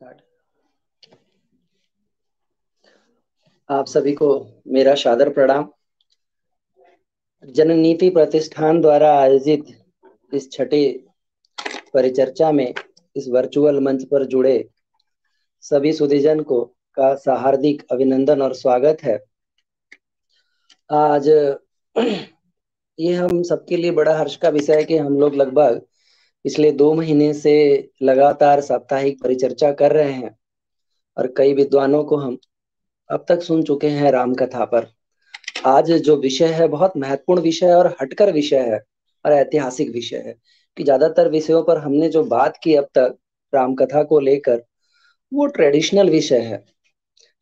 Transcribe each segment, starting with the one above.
Start. आप सभी को मेरा सादर प्रणाम। जननीति प्रतिष्ठान द्वारा आयोजित इस छठे परिचर्चा में इस वर्चुअल मंच पर जुड़े सभी सुधीजन को का हार्दिक अभिनंदन और स्वागत है। आज ये हम सबके लिए बड़ा हर्ष का विषय है कि हम लोग लगभग पिछले 2 महीने से लगातार साप्ताहिक परिचर्चा कर रहे हैं और कई विद्वानों को हम अब तक सुन चुके हैं राम कथा पर। आज जो विषय है बहुत महत्वपूर्ण विषय है और हटकर विषय है और ऐतिहासिक विषय है कि ज्यादातर विषयों पर हमने जो बात की अब तक राम कथा को लेकर वो ट्रेडिशनल विषय है,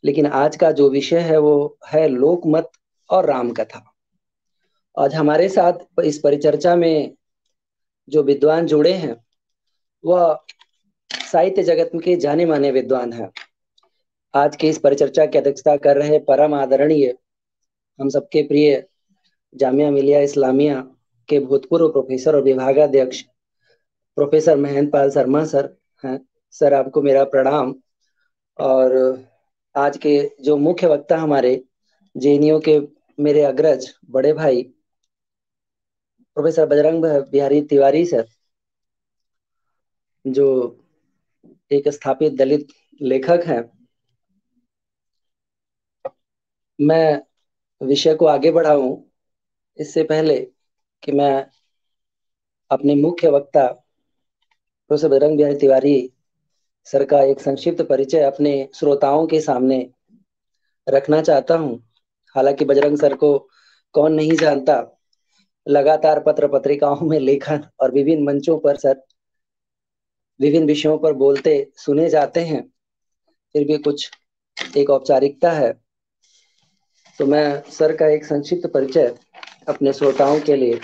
लेकिन आज का जो विषय है वो है लोकमत और राम कथा। आज हमारे साथ इस परिचर्चा में जो विद्वान जुड़े हैं वह साहित्य जगत के जाने माने विद्वान हैं। आज की इस परिचर्चा की अध्यक्षता कर रहे परम आदरणीय हम सबके प्रिय जामिया मिलिया इस्लामिया के भूतपूर्व प्रोफेसर और विभागाध्यक्ष प्रोफेसर महेंद्र पाल शर्मा सर हैं। सर, आपको मेरा प्रणाम। और आज के जो मुख्य वक्ता हमारे जेएनयू के मेरे अग्रज बड़े भाई प्रोफेसर बजरंग बिहारी तिवारी सर, जो एक स्थापित दलित लेखक हैं। मैं विषय को आगे बढ़ाऊं इससे पहले कि मैं अपने मुख्य वक्ता प्रोफेसर बजरंग बिहारी तिवारी सर का एक संक्षिप्त परिचय अपने श्रोताओं के सामने रखना चाहता हूं। हालांकि बजरंग सर को कौन नहीं जानता, लगातार पत्र पत्रिकाओं में लेखन और विभिन्न मंचों पर सर विभिन्न विषयों पर बोलते सुने जाते हैं, फिर भी कुछ एक औपचारिकता है। तो मैं सर का एक संक्षिप्त परिचय अपने श्रोताओं के लिए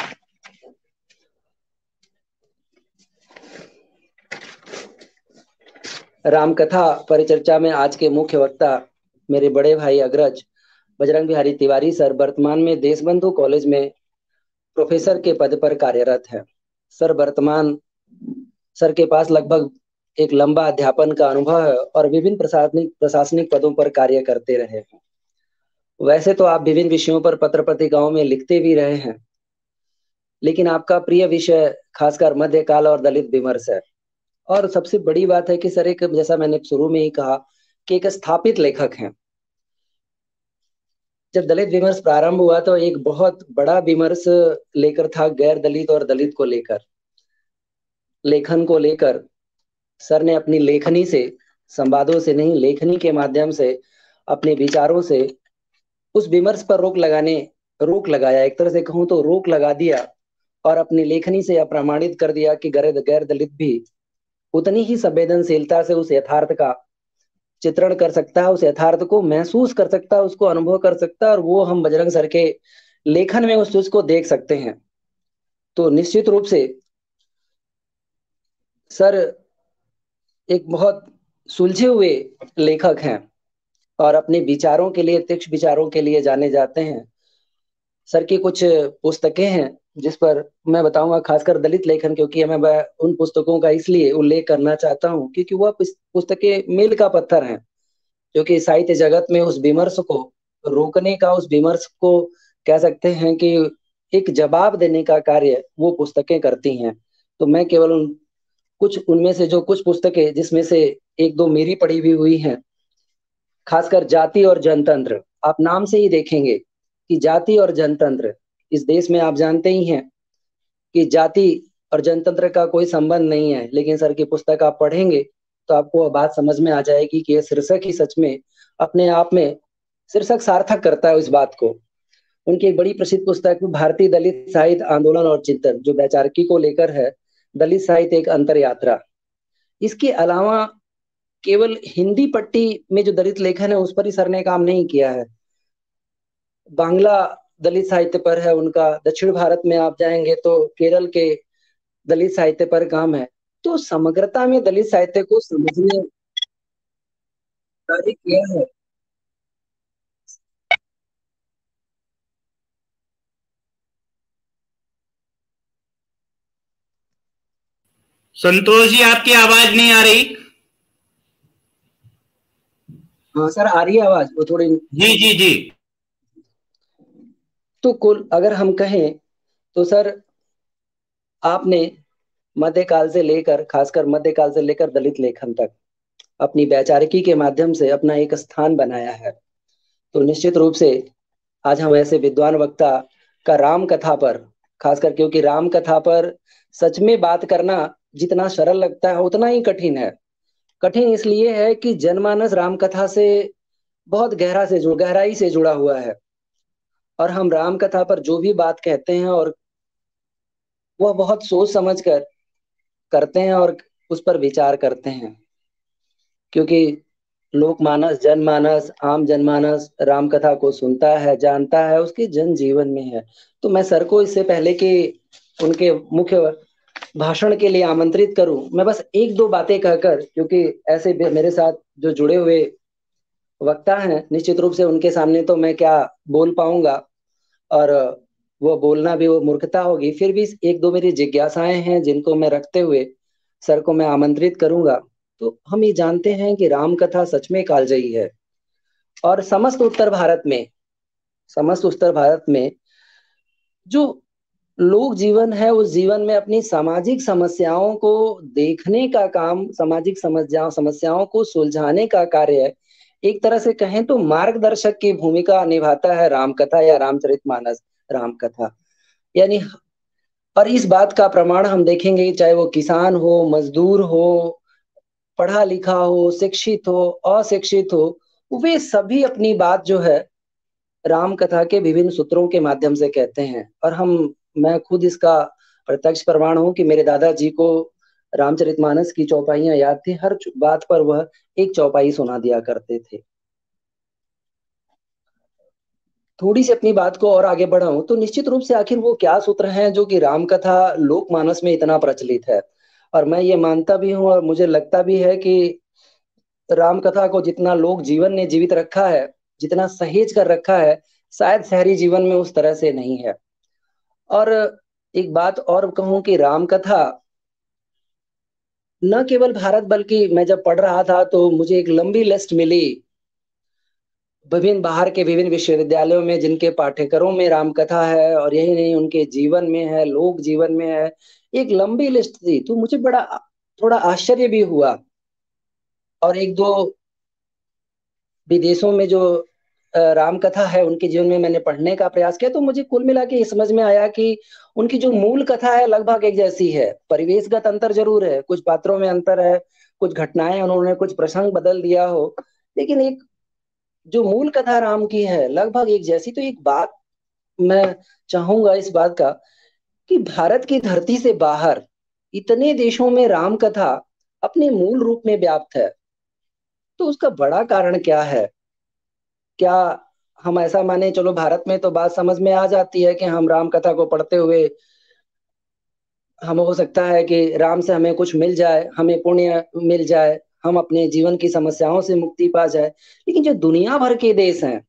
रामकथा परिचर्चा में आज के मुख्य वक्ता मेरे बड़े भाई अग्रज बजरंग बिहारी तिवारी सर वर्तमान में देशबंधु कॉलेज में प्रोफेसर के पद पर कार्यरत है। सर के पास लगभग एक लंबा अध्यापन का अनुभव है और विभिन्न प्रशासनिक पदों पर कार्य करते रहे हैं। वैसे तो आप विभिन्न विषयों पर पत्र पत्रिकाओं में लिखते भी रहे हैं, लेकिन आपका प्रिय विषय खासकर मध्यकाल और दलित विमर्श है। और सबसे बड़ी बात है कि सर एक, जैसा मैंने शुरू में ही कहा, कि एक स्थापित लेखक हैं। जब दलित विमर्श प्रारंभ हुआ तो एक बहुत बड़ा विमर्श लेकर था, गैर दलित और दलित को लेकर, लेखन को लेकर। सर ने अपनी लेखनी से, संवादों से नहीं, लेखनी के माध्यम से, अपने विचारों से उस विमर्श पर रोक लगाया, एक तरह से कहूं तो रोक लगा दिया और अपनी लेखनी से यह प्रमाणित कर दिया कि गैर दलित भी उतनी ही संवेदनशीलता से उस यथार्थ का चित्रण कर सकता है, उस यथार्थ को महसूस कर सकता है, उसको अनुभव कर सकता है, और वो हम बजरंग सर के लेखन में उस चीज को देख सकते हैं। तो निश्चित रूप से सर एक बहुत सुलझे हुए लेखक हैं और अपने विचारों के लिए, तीक्ष्ण विचारों के लिए जाने जाते हैं। सर की कुछ पुस्तकें हैं जिस पर मैं बताऊंगा, खासकर दलित लेखन, क्योंकि मैं उन पुस्तकों का इसलिए उल्लेख करना चाहता हूं क्योंकि वह पुस्तकें मील का पत्थर हैं, जो कि साहित्य जगत में उस विमर्श को रोकने का, उस विमर्श को कह सकते हैं कि एक जवाब देने का कार्य वो पुस्तकें करती हैं। तो मैं केवल उनमें से जो कुछ पुस्तकें, जिसमें से एक दो मेरी पढ़ी भी हुई हैं, खासकर जाति और जनतंत्र। आप नाम से ही देखेंगे कि जाति और जनतंत्र, इस देश में आप जानते ही हैं कि जाति और जनतंत्र का कोई संबंध नहीं है, लेकिन सर की पुस्तक आप पढ़ेंगे तो आपको बात समझ में आ जाएगी कि यह शीर्षक ही सच में अपने आप में, शीर्षक सार्थक करता है इस बात को। उनकी एक बड़ी प्रसिद्ध पुस्तक भारतीय दलित साहित्य आंदोलन और चिंतन, जो वैचारिकी को लेकर है, दलित साहित्य एक अंतर यात्रा। इसके अलावा केवल हिंदी पट्टी में जो दलित लेखन है उस पर ही सर ने काम नहीं किया है, बांग्ला दलित साहित्य पर है उनका, दक्षिण भारत में आप जाएंगे तो केरल के दलित साहित्य पर काम है। तो समग्रता में दलित साहित्य को समझने कार्य किया है। संतोष जी, आपकी आवाज नहीं आ रही। हाँ सर, आ रही है आवाज वो थोड़ी। जी जी जी। तो कुल अगर हम कहें तो सर, आपने मध्यकाल से लेकर, खासकर मध्यकाल से लेकर दलित लेखन तक अपनी वैचारिकी के माध्यम से अपना एक स्थान बनाया है। तो निश्चित रूप से आज हम ऐसे विद्वान वक्ता का राम कथा पर, खासकर क्योंकि राम कथा पर सच में बात करना जितना सरल लगता है उतना ही कठिन है। कठिन इसलिए है कि जनमानस राम कथा से बहुत गहराई से जुड़ा हुआ है। और हम राम कथा पर जो भी बात कहते हैं, और वह बहुत सोच समझ कर करते हैं और उस पर विचार करते हैं। क्योंकि लोकमानस, जनमानस, आम जनमानस राम कथा को सुनता है, जानता है, उसके जन जीवन में है। तो मैं सर को इससे पहले कि उनके मुख्य भाषण के लिए आमंत्रित करूं, मैं बस एक दो बातें कहकर, क्योंकि ऐसे मेरे साथ जो जुड़े हुए वक्ता हैं, निश्चित रूप से उनके सामने तो मैं क्या बोल पाऊंगा, और वो बोलना भी वो मूर्खता होगी। फिर भी एक दो मेरी जिज्ञासाएं हैं जिनको मैं रखते हुए सर को मैं आमंत्रित करूंगा। तो हम ये जानते हैं कि राम कथा सच में कालजयी है। और समस्त उत्तर भारत में जो लोक जीवन है, उस जीवन में अपनी सामाजिक समस्याओं को देखने का काम, सामाजिक समस्याओं को सुलझाने का कार्य, एक तरह से कहें तो मार्गदर्शक की भूमिका निभाता है राम कथा या रामचरितमानस राम कथा। यानी, और इस बात का प्रमाण हम देखेंगे, चाहे वो किसान हो, मजदूर हो, पढ़ा लिखा हो, शिक्षित हो, अशिक्षित हो, वे सभी अपनी बात जो है राम कथा के विभिन्न सूत्रों के माध्यम से कहते हैं। और हम, मैं खुद इसका प्रत्यक्ष प्रमाण हूं कि मेरे दादाजी को रामचरितमानस की चौपाइयां याद थी। हर बात पर वह एक चौपाई सुना दिया करते थे। थोड़ी सी अपनी बात को और आगे बढ़ाऊं तो निश्चित रूप से आखिर वो क्या सूत्र हैं जो कि राम कथा लोकमानस में इतना प्रचलित है। और मैं ये मानता भी हूं और मुझे लगता भी है कि राम कथा को जितना लोक जीवन ने जीवित रखा है, जितना सहेज कर रखा है, शायद शहरी जीवन में उस तरह से नहीं है। और एक बात और कहूं कि राम कथा न केवल भारत, बल्कि मैं जब पढ़ रहा था तो मुझे एक लंबी लिस्ट मिली विभिन्न बाहर के विभिन्न विश्वविद्यालयों में जिनके पाठ्यक्रमों में राम कथा है, और यही नहीं उनके जीवन में है, लोक जीवन में है। एक लंबी लिस्ट थी, तो मुझे बड़ा थोड़ा आश्चर्य भी हुआ। और एक दो विदेशों में जो राम कथा है उनके जीवन में मैंने पढ़ने का प्रयास किया, तो मुझे कुल मिला के ये समझ में आया कि उनकी जो मूल कथा है लगभग एक जैसी है। परिवेशगत अंतर जरूर है, कुछ पात्रों में अंतर है, कुछ घटनाएं उन्होंने, कुछ प्रसंग बदल दिया हो, लेकिन एक जो मूल कथा राम की है लगभग एक जैसी। तो एक बात मैं चाहूंगा इस बात का कि भारत की धरती से बाहर इतने देशों में राम कथा अपने मूल रूप में व्याप्त है, तो उसका बड़ा कारण क्या है? क्या हम ऐसा माने, चलो भारत में तो बात समझ में आ जाती है कि हम राम कथा को पढ़ते हुए, हम, हो सकता है कि राम से हमें कुछ मिल जाए, हमें पुण्य मिल जाए, हम अपने जीवन की समस्याओं से मुक्ति पा जाए। लेकिन जो दुनिया भर के देश हैं,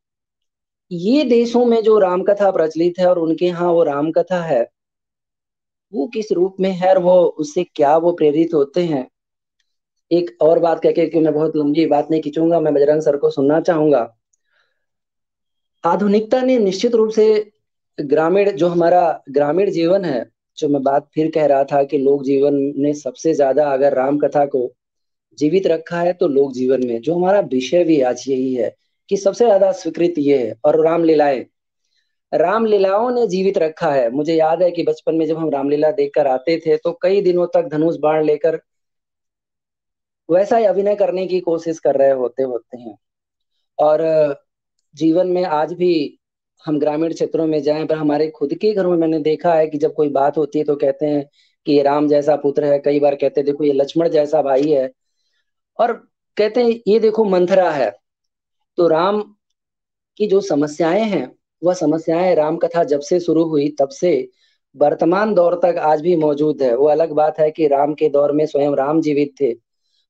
ये देशों में जो राम कथा प्रचलित है और उनके यहाँ वो राम कथा है, वो किस रूप में है और वो उससे क्या वो प्रेरित होते हैं। एक और बात कह के कि मैं बहुत लंबी बात नहीं खींचूंगा, मैं बजरंग सर को सुनना चाहूंगा। आधुनिकता ने निश्चित रूप से ग्रामीण, जो हमारा ग्रामीण जीवन है, जो मैं बात फिर कह रहा था कि लोक जीवन ने सबसे ज्यादा अगर राम कथा को जीवित रखा है, तो लोक जीवन में जो हमारा विषय भी आज यही है कि सबसे ज्यादा स्वीकृत ये है। और रामलीलाएं, रामलीलाओं ने जीवित रखा है। मुझे याद है कि बचपन में जब हम रामलीला देखकर आते थे तो कई दिनों तक धनुष बाण लेकर वैसा ही अभिनय करने की कोशिश कर रहे होते होते हैं। और जीवन में आज भी हम ग्रामीण क्षेत्रों में जाएं, पर हमारे खुद के घरों में मैंने देखा है कि जब कोई बात होती है तो कहते हैं कि ये राम जैसा पुत्र है, कई बार कहते हैं देखो ये लक्ष्मण जैसा भाई है, और कहते हैं ये देखो मंथरा है। तो राम की जो समस्याएं हैं, वह समस्याएं राम कथा जब से शुरू हुई तब से वर्तमान दौर तक आज भी मौजूद है। वो अलग बात है कि राम के दौर में स्वयं राम जीवित थे,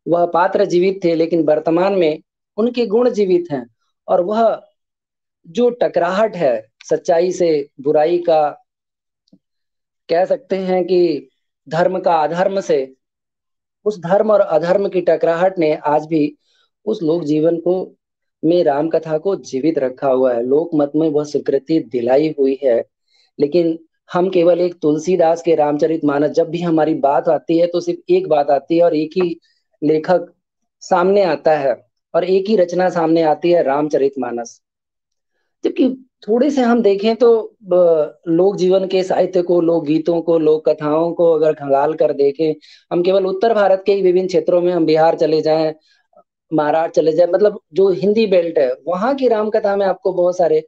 वह पात्र जीवित थे, लेकिन वर्तमान में उनके गुण जीवित हैं। और वह जो टकराहट है सच्चाई से बुराई का, कह सकते हैं कि धर्म का अधर्म से, उस धर्म और अधर्म की टकराहट ने आज भी उस लोक जीवन को में राम कथा को जीवित रखा हुआ है, लोक मत में वह स्वीकृति दिलाई हुई है। लेकिन हम केवल एक तुलसीदास के रामचरितमानस, जब भी हमारी बात आती है तो सिर्फ एक बात आती है और एक ही लेखक सामने आता है और एक ही रचना सामने आती है, रामचरितमानस। जबकि थोड़े से हम देखें तो लोक जीवन के साहित्य को, लोक गीतों को, लोक कथाओं को अगर खंगाल कर देखें, हम केवल उत्तर भारत के ही विभिन्न क्षेत्रों में, हम बिहार चले जाएं, महाराष्ट्र चले जाएं, मतलब जो हिंदी बेल्ट है वहां की राम कथा में आपको बहुत सारे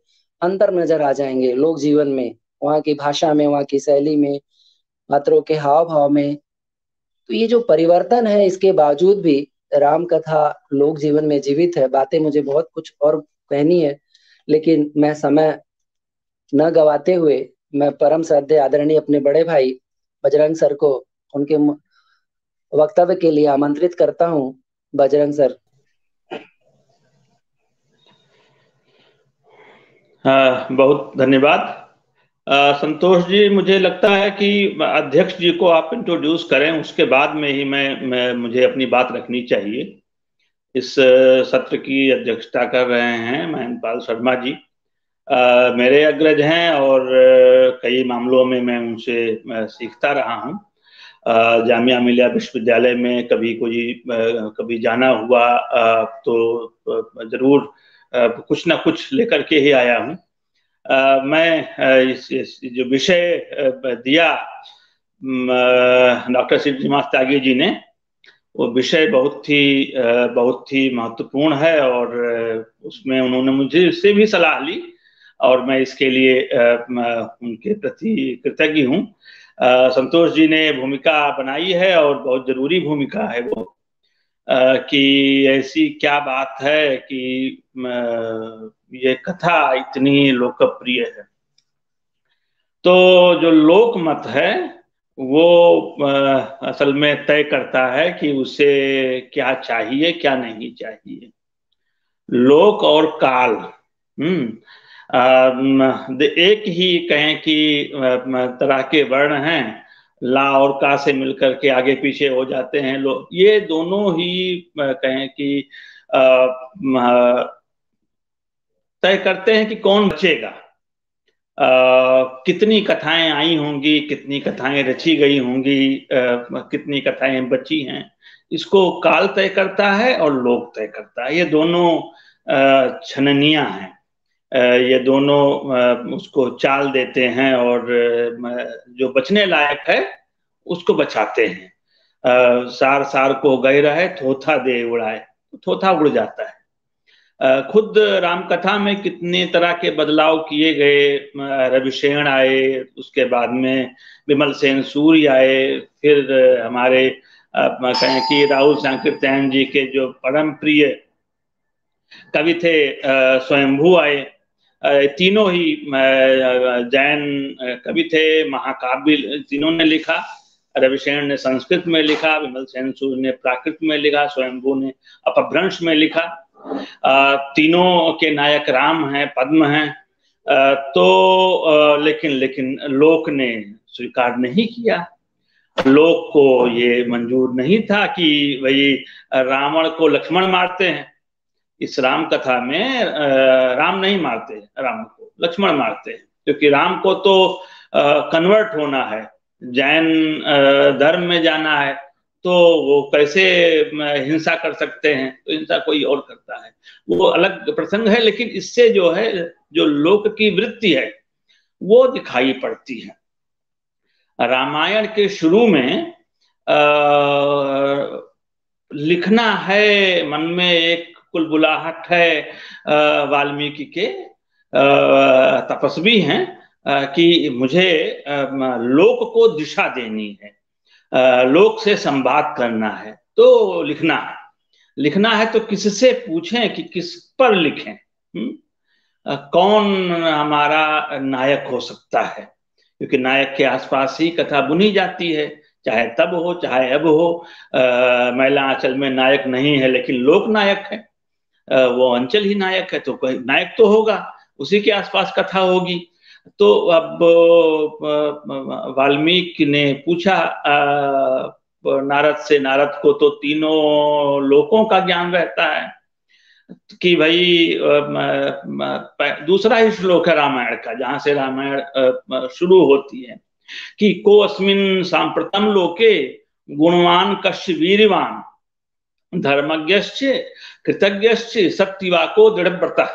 अंतर नजर आ जाएंगे लोक जीवन में, वहाँ की भाषा में, वहाँ की शैली में, पात्रों के हाव भाव में। तो ये जो परिवर्तन है, इसके बावजूद भी राम कथा लोक जीवन में जीवित है। बातें मुझे बहुत कुछ और कहनी है, लेकिन मैं समय न गवाते हुए मैं परम श्रद्धेय आदरणीय अपने बड़े भाई बजरंग सर को उनके वक्तव्य के लिए आमंत्रित करता हूँ। बजरंग सर। बहुत धन्यवाद। संतोष जी, मुझे लगता है कि अध्यक्ष जी को आप इंट्रोड्यूस करें, उसके बाद में ही मुझे अपनी बात रखनी चाहिए। इस सत्र की अध्यक्षता कर रहे हैं महेंद्र शर्मा जी। मेरे अग्रज हैं और कई मामलों में मैं उनसे सीखता रहा हूँ। जामिया मिलिया विश्वविद्यालय में कभी जाना हुआ जरूर कुछ ना कुछ लेकर के ही आया हूँ। मैं इस जो विषय दिया डॉक्टर श्रीनिवास त्यागी जी ने, वो विषय बहुत ही महत्वपूर्ण है और उसमें उन्होंने मुझे इससे भी सलाह ली और मैं इसके लिए उनके प्रति कृतज्ञ हूँ। संतोष जी ने भूमिका बनाई है और बहुत जरूरी भूमिका है वो, कि ऐसी क्या बात है कि ये कथा इतनी लोकप्रिय है। तो जो लोक मत है वो असल में तय करता है कि उसे क्या चाहिए क्या नहीं चाहिए। लोक और काल, एक ही कहें कि तरह के वर्ण हैं, ला और का से मिलकर के आगे पीछे हो जाते हैं लोग। ये दोनों ही कहें कि तय करते हैं कि कौन बचेगा। कितनी कथाएं आई होंगी, कितनी कथाएं रची गई होंगी, कितनी कथाएं बची हैं, इसको काल तय करता है और लोक तय करता है। ये दोनों छननियां हैं, ये दोनों उसको चाल देते हैं और जो बचने लायक है उसको बचाते हैं। सार सार को गए रहे, थोथा दे उड़ाए, तो थोथा उड़ जाता है। खुद रामकथा में कितने तरह के बदलाव किए गए। रविशेण आए, उसके बाद में विमल सेन सूर्य आए, फिर हमारे कहें कि राहुल सांकृत्यायन जी के जो परम प्रिय कवि थे स्वयंभू आए। तीनों ही जैन कवि थे, महाकाव्य तीनों ने लिखा। रविशेण ने संस्कृत में लिखा, विमल सेन सूर्य ने प्राकृत में लिखा, स्वयंभू ने अपभ्रंश में लिखा। तीनों के नायक राम हैं, पद्म हैं। लेकिन लोक ने स्वीकार नहीं किया। लोक को ये मंजूर नहीं था कि भाई रावण को लक्ष्मण मारते हैं। इस राम कथा में राम नहीं मारते रावण को, लक्ष्मण मारते हैं, क्योंकि राम को तो कन्वर्ट होना है, जैन धर्म में जाना है, तो वो कैसे हिंसा कर सकते हैं? तो हिंसा कोई और करता है, वो अलग प्रसंग है। लेकिन इससे जो है, जो लोक की वृत्ति है वो दिखाई पड़ती है। रामायण के शुरू में लिखना है, मन में एक कुलबुलाहट है। वाल्मीकि के तपस्वी हैं कि मुझे लोक को दिशा देनी है, लोक से संवाद करना है, तो लिखना है तो किससे पूछें कि किस पर लिखें? कौन हमारा नायक हो सकता है? क्योंकि नायक के आसपास ही कथा बुनी जाती है, चाहे तब हो चाहे अब हो। मैला आंचल में नायक नहीं है लेकिन लोक नायक है। वो अंचल ही नायक है, तो कोई नायक तो होगा, उसी के आसपास कथा होगी। तो अब वाल्मीकि ने पूछा नारद से, नारद को तो तीनों लोकों का ज्ञान रहता है, कि भाई दूसरा ही श्लोक है रामायण का, जहां से रामायण शुरू होती है कि को अस्मिन सांप्रतम लोके गुणवान कश्य वीरवान धर्मज्ञश्च कृतज्ञश्च सत्यवाको दृढ़व्रतः,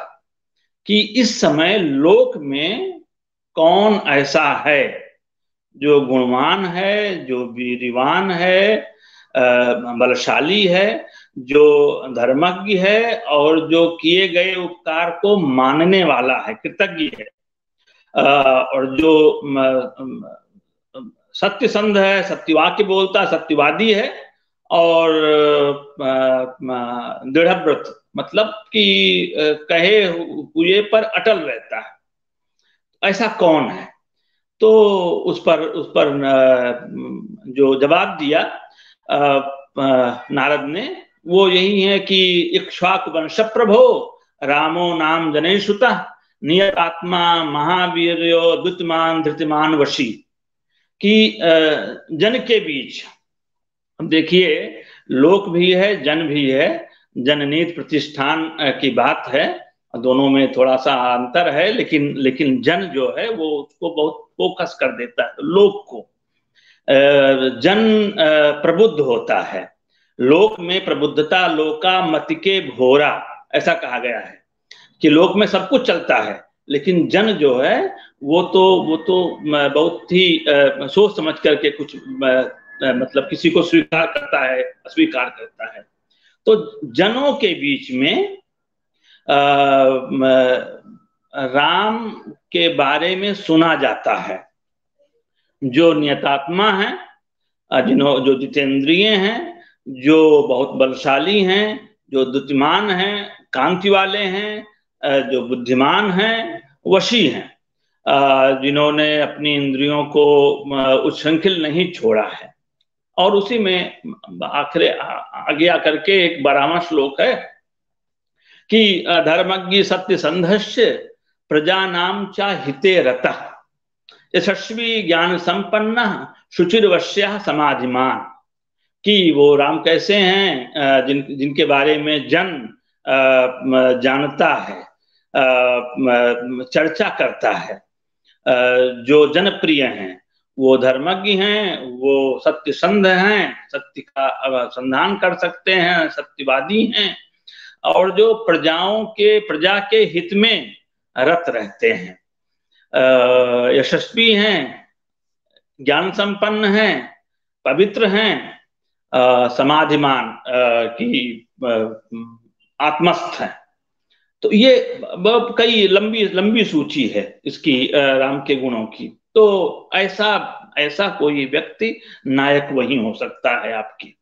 कि इस समय लोक में कौन ऐसा है जो गुणवान है, जो वीरवान है, बलशाली है, जो धर्मज्ञ है और जो किए गए उपकार को मानने वाला है, कृतज्ञ है, और जो सत्यसंध है, सत्यवाक्य बोलता, सत्यवादी है, और दृढ़व्रत मतलब कि कहे हुए पर अटल रहता है, ऐसा कौन है? तो उस पर जो जवाब दिया नारद ने, वो यही है कि इक्ष्वाकु वंश प्रभो रामो नाम जनेशुता नियत आत्मा महावीर्यो द्युतिमान धृतिमान वशी, कि जन के बीच, देखिए लोक भी है, जन भी है, जननीत प्रतिष्ठान की बात है, दोनों में थोड़ा सा अंतर है, लेकिन जन जो है वो उसको बहुत फोकस कर देता है लोक को। जन प्रबुद्ध होता है, लोक में प्रबुद्धता लोका मति के भोरा, ऐसा कहा गया है कि लोक में सब कुछ चलता है, लेकिन जन जो है वो तो बहुत ही सोच समझ करके कुछ मतलब किसी को स्वीकार करता है, अस्वीकार करता है। तो जनों के बीच में राम के बारे में सुना जाता है, जो नियतात्मा है, जो जितेंद्रिय हैं, जो बहुत बलशाली हैं, जो द्युतिमान हैं, कांति वाले हैं, जो बुद्धिमान हैं, वशी हैं, जिन्होंने अपनी इंद्रियों को उच्छृंखल नहीं छोड़ा है। और उसी में आखिर आगे आकर के एक 12वां श्लोक है कि धर्मज्ञ सत्य संधस्य प्रजा नाम चा हिते रतः यशस्वी ज्ञान संपन्न शुचिर्वश्य समाधिमान, कि वो राम कैसे हैं जिनके बारे में जन जानता है, चर्चा करता है, जो जनप्रिय हैं, वो धर्मज्ञ हैं, वो सत्य संध हैं, सत्य का संधान कर सकते हैं, सत्यवादी हैं, और जो प्रजा के हित में रत रहते हैं, यशस्वी हैं, ज्ञान संपन्न हैं, पवित्र हैं, समाधिमान की आत्मस्थ है। तो ये कई लंबी लंबी सूची है इसकी, राम के गुणों की। तो ऐसा कोई व्यक्ति नायक वही हो सकता है आपकी।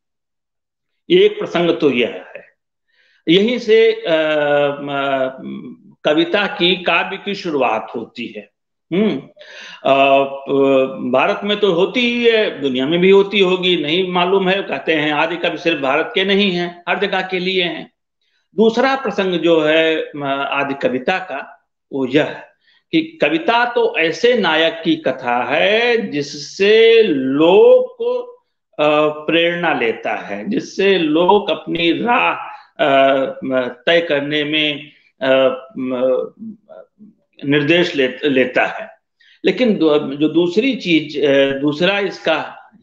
एक प्रसंग तो यह है, यहीं से कविता की, काव्य की शुरुआत होती है। भारत में तो होती ही है, दुनिया में भी होती होगी, नहीं मालूम है। कहते हैं आदि कवि सिर्फ भारत के नहीं हैं, हर जगह के लिए हैं। दूसरा प्रसंग जो है आदि कविता का, वो यह कि कविता तो ऐसे नायक की कथा है जिससे लोक प्रेरणा लेता है, जिससे लोक अपनी राह तय करने में निर्देश लेता है। लेकिन जो दूसरी चीज, दूसरा इसका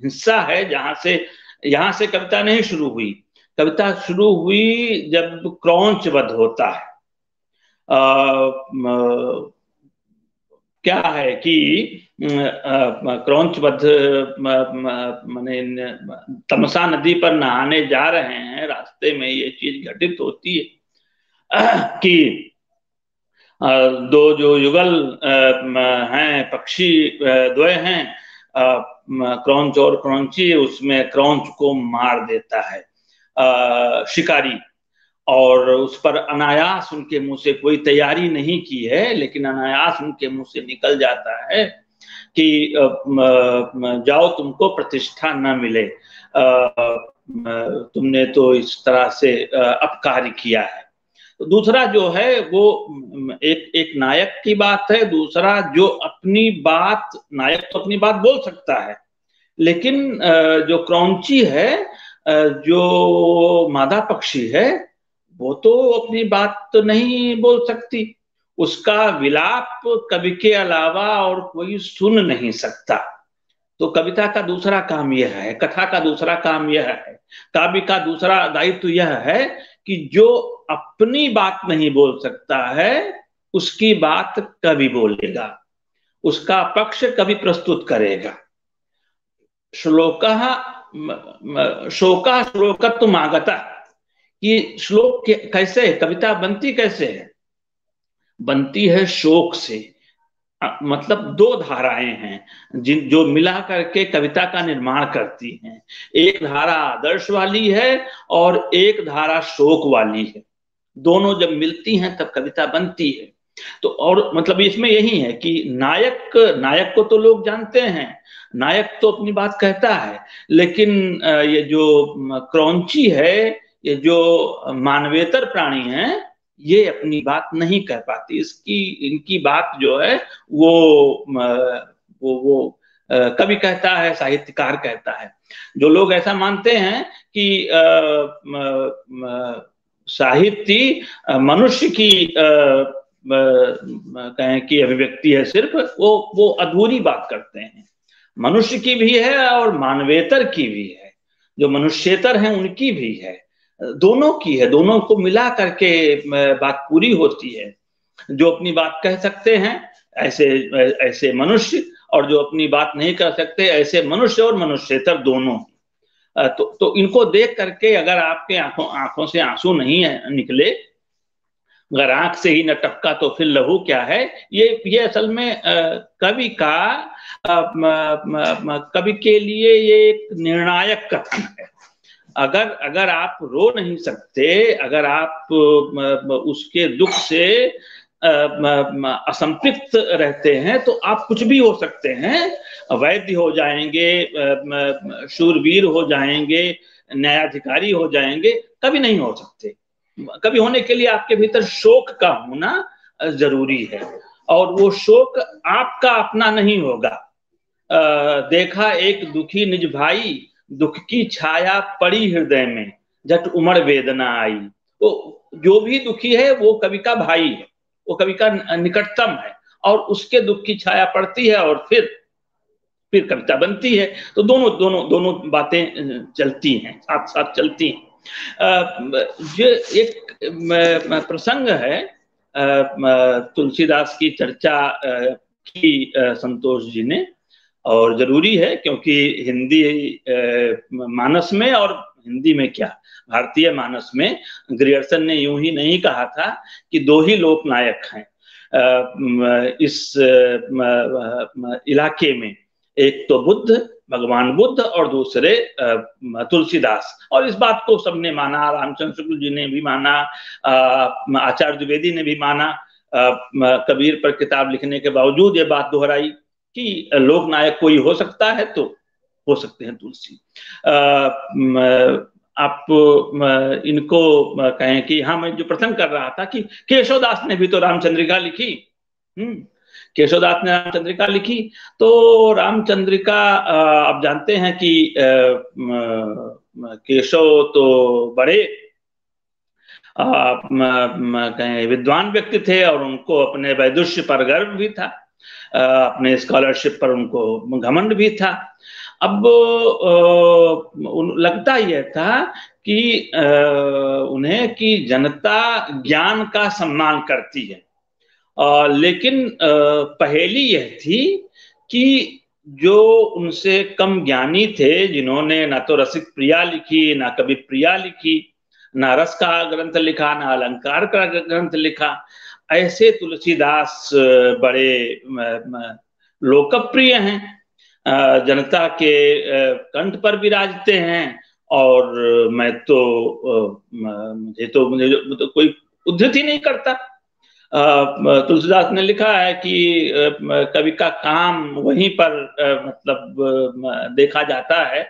हिस्सा है, यहां से कविता नहीं शुरू हुई। कविता शुरू हुई जब क्रौंच वध होता है। क्या है कि क्रौंच वध माने तमसा नदी पर नहाने जा रहे हैं, रास्ते में ये चीज घटित होती है कि दो जो युगल हैं, पक्षी द्वय हैं, क्रौंच और क्रौंची, उसमें क्रौंच को मार देता है शिकारी, और उस पर अनायास उनके मुंह से, कोई तैयारी नहीं की है, लेकिन अनायास उनके मुंह से निकल जाता है कि जाओ, तुमको प्रतिष्ठा न मिले, तुमने तो इस तरह से अपकार्य किया है। तो दूसरा जो है वो एक नायक की बात है। दूसरा जो अपनी बात, नायक तो अपनी बात बोल सकता है, लेकिन जो क्रौंची है, जो मादा पक्षी है, वो तो अपनी बात तो नहीं बोल सकती, उसका विलाप कवि के अलावा और कोई सुन नहीं सकता। तो कविता का दूसरा काम यह है, कथा का दूसरा काम यह है, काव्य का दूसरा दायित्व यह है कि जो अपनी बात नहीं बोल सकता है उसकी बात कवि बोलेगा, उसका पक्ष कवि प्रस्तुत करेगा। श्लोक शोका श्लोकत्व आगता, कि श्लोक कैसे है, कविता बनती कैसे है, बनती है शोक से। मतलब दो धाराएं हैं जिन जो मिला करके कविता का निर्माण करती हैं। एक धारा आदर्श वाली है और एक धारा शोक वाली है। दोनों जब मिलती हैं तब कविता बनती है। तो और मतलब इसमें यही है कि नायक नायक को तो लोग जानते हैं, नायक तो अपनी बात कहता है, लेकिन ये जो क्रौंची है, ये जो मानवेतर प्राणी हैं, ये अपनी बात नहीं कह पाती। इसकी इनकी बात जो है वो वो कवि कहता है, साहित्यकार कहता है। जो लोग ऐसा मानते हैं कि साहित्य मनुष्य की कहें कि अभिव्यक्ति है सिर्फ, वो अधूरी बात करते हैं। मनुष्य की भी है और मानवेतर की भी है, जो मनुष्येतर हैं उनकी भी है, दोनों की है। दोनों को मिला करके बात पूरी होती है। जो अपनी बात कह सकते हैं ऐसे ऐसे मनुष्य, और जो अपनी बात नहीं कर सकते ऐसे मनुष्य और मनुष्येतर दोनों। तो इनको देख करके अगर आपके आंखों से आंसू नहीं निकले, अगर आंख से ही न टपका तो फिर लहू क्या है, ये असल में कवि का कवि के लिए ये एक निर्णायक कथन है। अगर अगर आप रो नहीं सकते, अगर आप उसके दुख से असंतृप्त रहते हैं, तो आप कुछ भी हो सकते हैं, वैद्य हो जाएंगे, शूरवीर हो जाएंगे, न्यायाधिकारी हो जाएंगे, कभी नहीं हो सकते। कभी होने के लिए आपके भीतर शोक का होना जरूरी है, और वो शोक आपका अपना नहीं होगा। देखा एक दुखी निज भाई, दुख की छाया पड़ी हृदय में, झट उमड़ वेदना आई। तो जो भी दुखी है वो कवि का भाई है, वो कवि का निकटतम है, और उसके दुख की छाया पड़ती है और फिर कविता बनती है। तो दोनों दोनों दोनों बातें चलती हैं, साथ साथ चलती हैं। ये एक प्रसंग है, तुलसीदास की चर्चा की संतोष जी ने, और जरूरी है क्योंकि हिंदी मानस में, और हिंदी में क्या भारतीय मानस में, ग्रियर्सन ने यूं ही नहीं कहा था कि दो ही लोक नायक हैं इस इलाके में, एक तो बुद्ध, भगवान बुद्ध, और दूसरे तुलसीदास। और इस बात को सबने माना, रामचंद्र शुक्ल जी ने भी माना, आचार्य द्विवेदी ने भी माना, कबीर पर किताब लिखने के बावजूद ये बात दोहराई कि लोक नायक कोई हो सकता है तो हो सकते हैं तुलसी। आप इनको कहें कि हाँ, मैं जो प्रसंग कर रहा था कि केशवदास ने भी तो रामचंद्रिका लिखी। केशवदास ने रामचंद्रिका लिखी, तो रामचंद्रिका आप जानते हैं कि केशव तो बड़े कहें विद्वान व्यक्ति थे, और उनको अपने वैदुष्य पर गर्व भी था, अपने स्कॉलरशिप पर उनको घमंड भी था। अब लगता यह था कि उन्हें कि जनता ज्ञान का सम्मान करती है, लेकिन पहेली यह थी कि जो उनसे कम ज्ञानी थे, जिन्होंने ना तो रसिक प्रिया लिखी, ना कवि प्रिया लिखी, ना रस का ग्रंथ लिखा, ना अलंकार का ग्रंथ लिखा, ऐसे तुलसीदास बड़े लोकप्रिय हैं, जनता के कंठ पर विराजते हैं। और मैं तो मुझे तो कोई उद्धृत ही नहीं करता। तुलसीदास ने लिखा है कि कवि का काम वहीं पर मतलब देखा जाता है,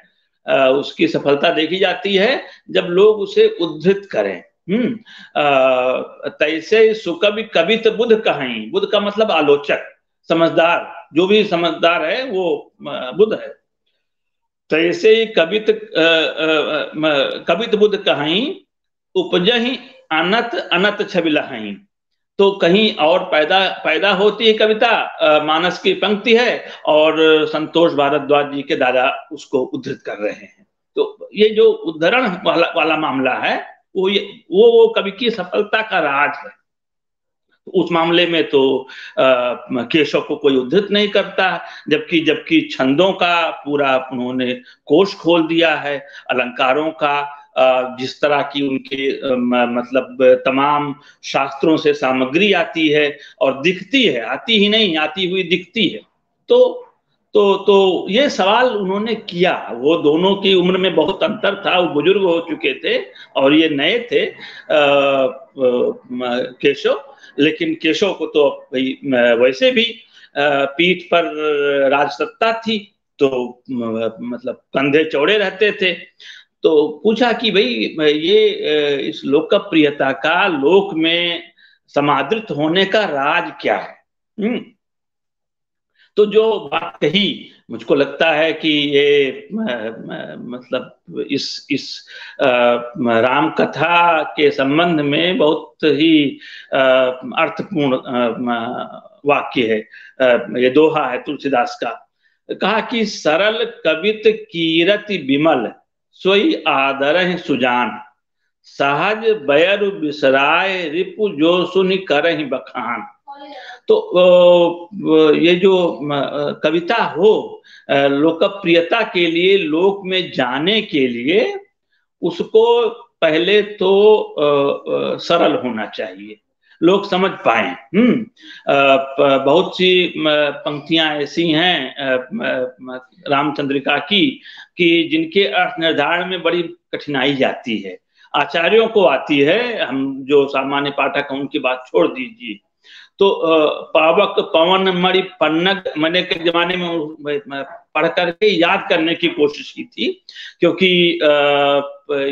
उसकी सफलता देखी जाती है जब लोग उसे उद्धृत करें। तैसे सुकवि कवित बुध कहीं, बुध का मतलब आलोचक, समझदार, जो भी समझदार है वो बुध है। तैसे कवित कवित बुध कहीं, उपजहि अनत अनत छबिलहि। तो कहीं और पैदा पैदा होती है कविता, मानस की पंक्ति है, और संतोष भारद्वाज जी के दादा उसको उद्धृत कर रहे हैं। तो ये जो उद्धरण वाला मामला है, वो कवि की सफलता का राज है। उस मामले में तो केशव को कोई उद्धृत नहीं करता, जबकि जबकि छंदों का पूरा उन्होंने कोश खोल दिया है, अलंकारों का, जिस तरह की उनके मतलब तमाम शास्त्रों से सामग्री आती है और दिखती है, आती ही नहीं, आती हुई दिखती है। तो ये सवाल उन्होंने किया। वो दोनों की उम्र में बहुत अंतर था, वो बुजुर्ग हो चुके थे और ये नए थे केशव। लेकिन केशव को तो भाई वैसे भी पीठ पर राजसत्ता थी, तो मतलब कंधे चौड़े रहते थे। तो पूछा कि भाई ये इस लोकप्रियता का, लोक में समादृत होने का राज क्या है? तो जो बात कही, मुझको लगता है कि ये मतलब इस राम कथा के संबंध में बहुत ही अर्थपूर्ण वाक्य है। ये दोहा है तुलसीदास का। कहा कि सरल कवित कीरति विमल, सोई आदर सुजान, सहज बयरु बिसराय रिपु जो सुनि करहि बखान। तो ये जो कविता हो लोकप्रियता के लिए, लोक में जाने के लिए, उसको पहले तो सरल होना चाहिए, लोग समझ पाए। बहुत सी पंक्तियां ऐसी हैं रामचंद्रिका की कि जिनके अर्थ निर्धारण में बड़ी कठिनाई जाती है। आचार्यों को आती है, हम जो सामान्य पाठक हैं उनकी बात छोड़ दीजिए। तो पावक पवन मणि पन्नग, मैंने के जमाने में पढ़ करके याद करने की कोशिश की थी, क्योंकि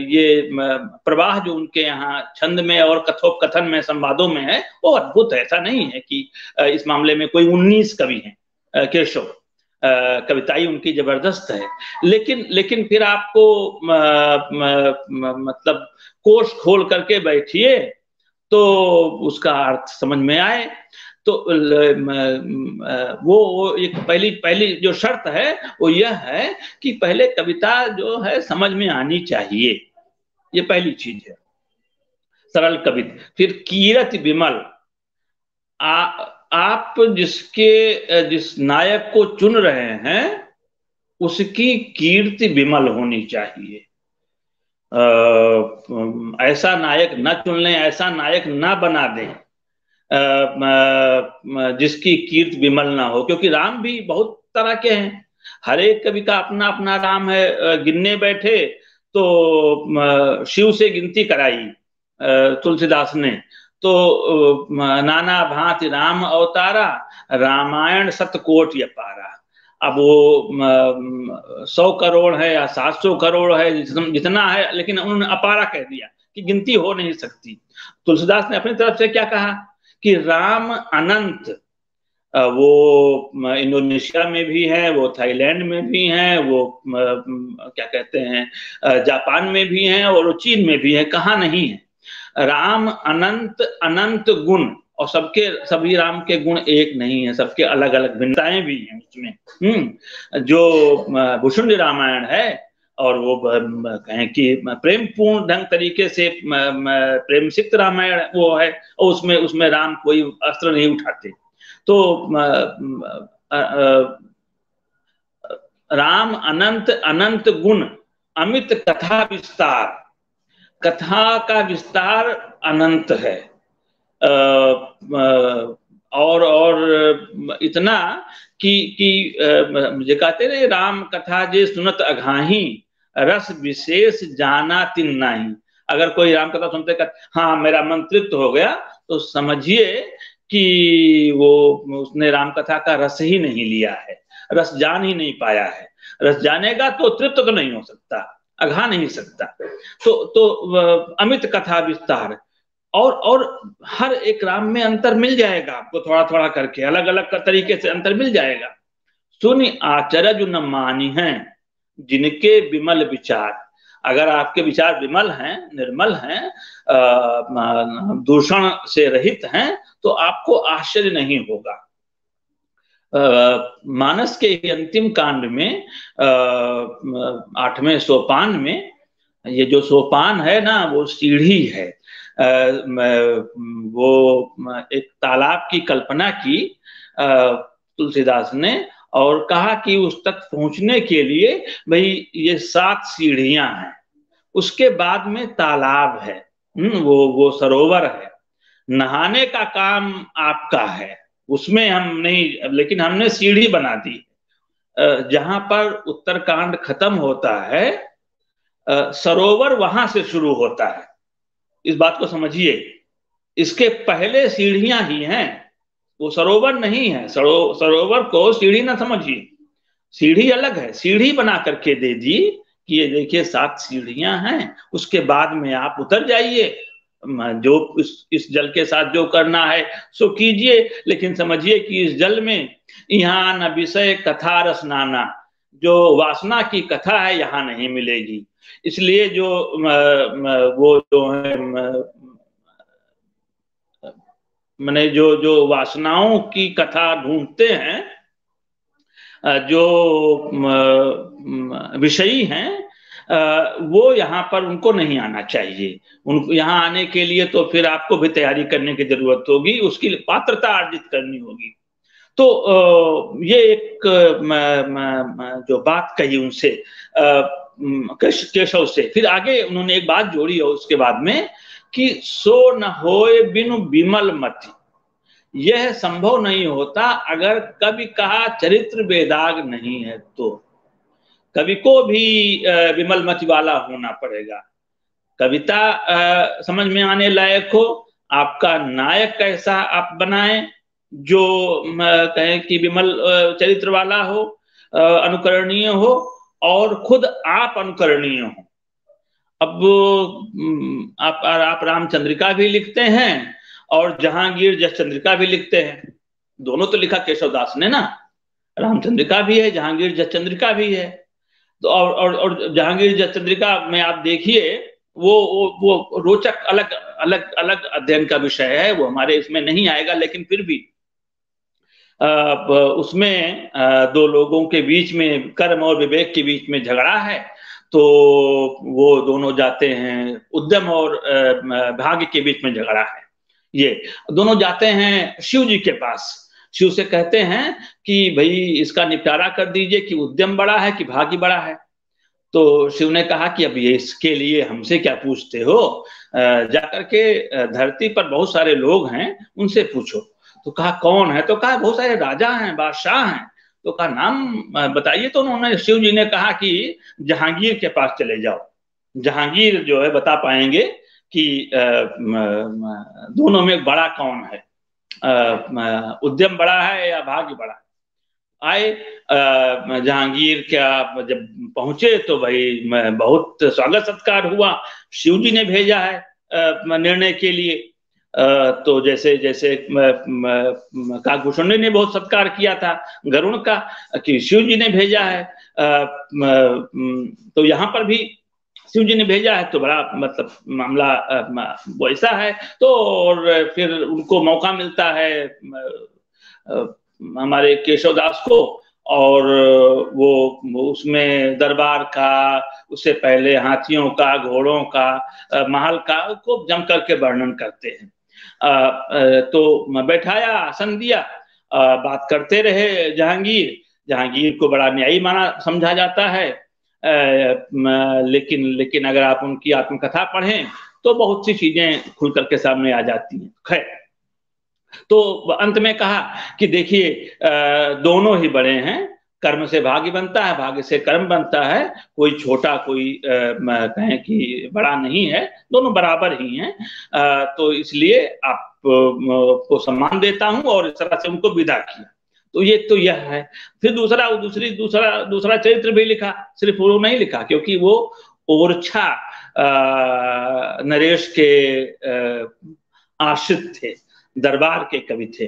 ये प्रवाह जो उनके यहाँ छंद में और कथोपकथन में, संवादों में है, वो अद्भुत है। ऐसा नहीं है कि इस मामले में कोई 19 कवि हैं। केशव कविताई उनकी जबरदस्त है, लेकिन फिर आपको मतलब कोश खोल करके बैठिए तो उसका अर्थ समझ में आए। तो वो एक पहली जो शर्त है वो यह है कि पहले कविता जो है समझ में आनी चाहिए, ये पहली चीज है। सरल कवित, फिर कीरत विमल। आप जिस नायक को चुन रहे हैं उसकी कीर्ति विमल होनी चाहिए। ऐसा नायक न चुन लें, ऐसा नायक न बना दें जिसकी कीर्ति विमल ना हो, क्योंकि राम भी बहुत तरह के हैं, हर एक कवि का अपना अपना राम है। गिनने बैठे तो शिव से गिनती कराई तुलसीदास ने, तो नाना भांति राम अवतारा, रामायण सतकोट ये पारा। अब वो 100 करोड़ है या 700 करोड़ है, जितना है, लेकिन उन्होंने अपारा कह दिया कि गिनती हो नहीं सकती। तुलसीदास ने अपनी तरफ से क्या कहा कि राम अनंत, वो इंडोनेशिया में भी है, वो थाईलैंड में भी है, वो क्या कहते हैं जापान में भी है, और वो चीन में भी है, कहाँ नहीं है। राम अनंत अनंत गुण, और सभी राम के गुण एक नहीं है, सबके अलग अलग भिन्नताएं भी हैं उसमें। जो भुषुंड रामायण है, और वो कहें कि प्रेम पूर्ण ढंग तरीके से प्रेम सिक्त रामायण वो है, और उसमें राम कोई अस्त्र नहीं उठाते। तो राम अनंत अनंत गुण, अमित कथा विस्तार, कथा का विस्तार अनंत है। और इतना कि मुझे कहते रहे, राम कथा जे सुनत अघाही, रस विशेष जाना तिन नाही। अगर कोई राम कथा सुनते हाँ मेरा मन तृप्त हो गया, तो समझिए कि वो उसने राम कथा का रस ही नहीं लिया है, रस जान ही नहीं पाया है। रस जानेगा तो तृप्त तो नहीं हो सकता, अघा नहीं सकता। तो अमित कथा विस्तार, और हर एक राम में अंतर मिल जाएगा आपको, थोड़ा थोड़ा करके अलग अलग तरीके से अंतर मिल जाएगा। सुनि आचरज न मानी है जिनके विमल विचार। अगर आपके विचार विमल हैं, निर्मल हैं, दूषण से रहित हैं, तो आपको आश्चर्य नहीं होगा। मानस के अंतिम कांड में 8वें सोपान में, ये जो सोपान है ना वो सीढ़ी है। वो एक तालाब की कल्पना की तुलसीदास ने, और कहा कि उस तक पहुंचने के लिए भाई ये 7 सीढ़ियां हैं, उसके बाद में तालाब है, वो सरोवर है, नहाने का काम आपका है, उसमें हम नहीं, लेकिन हमने सीढ़ी बना दी। जहां पर उत्तरकांड खत्म होता है, सरोवर वहां से शुरू होता है। इस बात को समझिए, इसके पहले सीढ़ियां ही हैं, वो सरोवर नहीं है। सरोवर को सीढ़ी ना समझिए, सीढ़ी अलग है। सीढ़ी बना करके दे दी कि ये देखिए 7 सीढ़ियां हैं, उसके बाद में आप उतर जाइए, जो इस जल के साथ जो करना है सो कीजिए, लेकिन समझिए कि इस जल में यहाँ न विषय कथा रस नाना, जो वासना की कथा है यहाँ नहीं मिलेगी। इसलिए जो वो जो है मैंने जो जो वासनाओं की कथा ढूंढते हैं, जो विषयी हैं, वो यहाँ पर उनको नहीं आना चाहिए। उनको यहाँ आने के लिए तो फिर आपको भी तैयारी करने की जरूरत होगी, उसकी पात्रता अर्जित करनी होगी। तो ये एक जो बात कही उनसे केशव से, फिर आगे उन्होंने एक बात जोड़ी है उसके बाद में कि सो न होए बिनु विमल मति, यह संभव नहीं होता अगर कवि का चरित्र बेदाग नहीं है तो। कवि को भी विमल मति वाला होना पड़ेगा, कविता समझ में आने लायक हो, आपका नायक कैसा आप बनाएं जो कहें कि विमल चरित्र वाला हो, अनुकरणीय हो, और खुद आप अनुकरणीय हो। अब आप रामचंद्रिका भी लिखते हैं और जहांगीर जसचंद्रिका भी लिखते हैं, दोनों तो लिखा केशवदास ने ना, रामचंद्रिका भी है, जहांगीर जसचंद्रिका भी है। तो और जहांगीर जसचंद्रिका में आप देखिए, वो रोचक अलग अलग अलग अध्ययन का विषय है, वो हमारे इसमें नहीं आएगा, लेकिन फिर भी उसमें 2 लोगों के बीच में, कर्म और विवेक के बीच में झगड़ा है, तो वो दोनों जाते हैं, उद्यम और भाग्य के बीच में झगड़ा है, ये दोनों जाते हैं शिव जी के पास। शिव से कहते हैं कि भाई इसका निपटारा कर दीजिए कि उद्यम बड़ा है कि भाग्य बड़ा है। तो शिव ने कहा कि अब ये इसके लिए हमसे क्या पूछते हो, जाकर के धरती पर बहुत सारे लोग हैं उनसे पूछो। तो कहा कौन है, तो कहा बहुत सारे राजा हैं, बादशाह हैं। तो कहा नाम बताइए। तो उन्होंने, शिव जी ने कहा कि जहांगीर के पास चले जाओ, जहांगीर जो है बता पाएंगे कि दोनों में बड़ा कौन है, उद्यम बड़ा है या भाग्य बड़ा है। आए जहांगीर क्या जब पहुंचे तो भाई बहुत स्वागत सत्कार हुआ, शिव जी ने भेजा है निर्णय के लिए। तो जैसे जैसे काकभूषण ने बहुत सत्कार किया था गरुण का, कि शिव जी ने भेजा है, तो यहाँ पर भी शिव जी ने भेजा है, तो बड़ा मतलब मामला वैसा है। तो और फिर उनको मौका मिलता है हमारे केशवदास को, और वो उसमें दरबार का, उससे पहले हाथियों का, घोड़ों का, महल का खूब जम करके वर्णन करते हैं। तो बैठाया, आसन दिया, बात करते रहे जहांगीर। जहांगीर को बड़ा न्यायी माना समझा जाता है, लेकिन अगर आप उनकी आत्मकथा पढ़ें तो बहुत सी चीजें खुल करके सामने आ जाती हैं। खैर, तो अंत में कहा कि देखिए दोनों ही बड़े हैं, कर्म से भाग्य बनता है, भाग्य से कर्म बनता है, कोई छोटा कोई कहें कि बड़ा नहीं है, दोनों बराबर ही हैं। तो इसलिए आप को सम्मान देता हूं, और इस तरह से उनको विदा किया। तो ये तो यह है। फिर दूसरा चरित्र भी लिखा, सिर्फ वो नहीं लिखा, क्योंकि वो ओरछा नरेश के आश्रित थे, दरबार के कवि थे।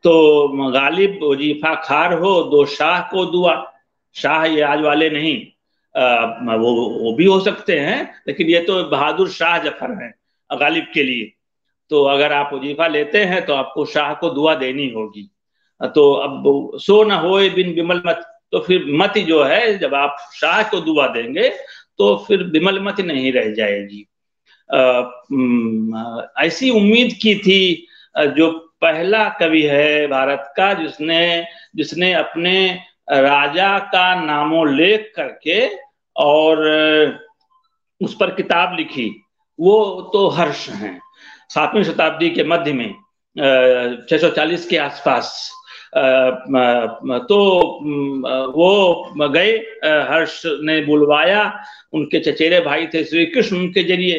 तो गालिब वजीफा खार हो, दो शाह को दुआ। शाह ये आज वाले नहीं, वो भी हो सकते हैं, लेकिन ये तो बहादुर शाह जफर हैं गालिब के लिए। तो अगर आप वजीफा लेते हैं तो आपको शाह को दुआ देनी होगी। तो अब सो न होए बिन बिमल मत, तो फिर मत जो है, जब आप शाह को दुआ देंगे तो फिर बिमल मत नहीं रह जाएगी। ऐसी उम्मीद की थी। जो पहला कवि है भारत का जिसने जिसने अपने राजा का नामोल्लेख करके और उस पर किताब लिखी, वो तो हर्ष हैं। 7वीं शताब्दी के मध्य में 640 के आसपास तो वो गए, हर्ष ने बुलवाया, उनके चचेरे भाई थे श्री कृष्ण, उनके जरिए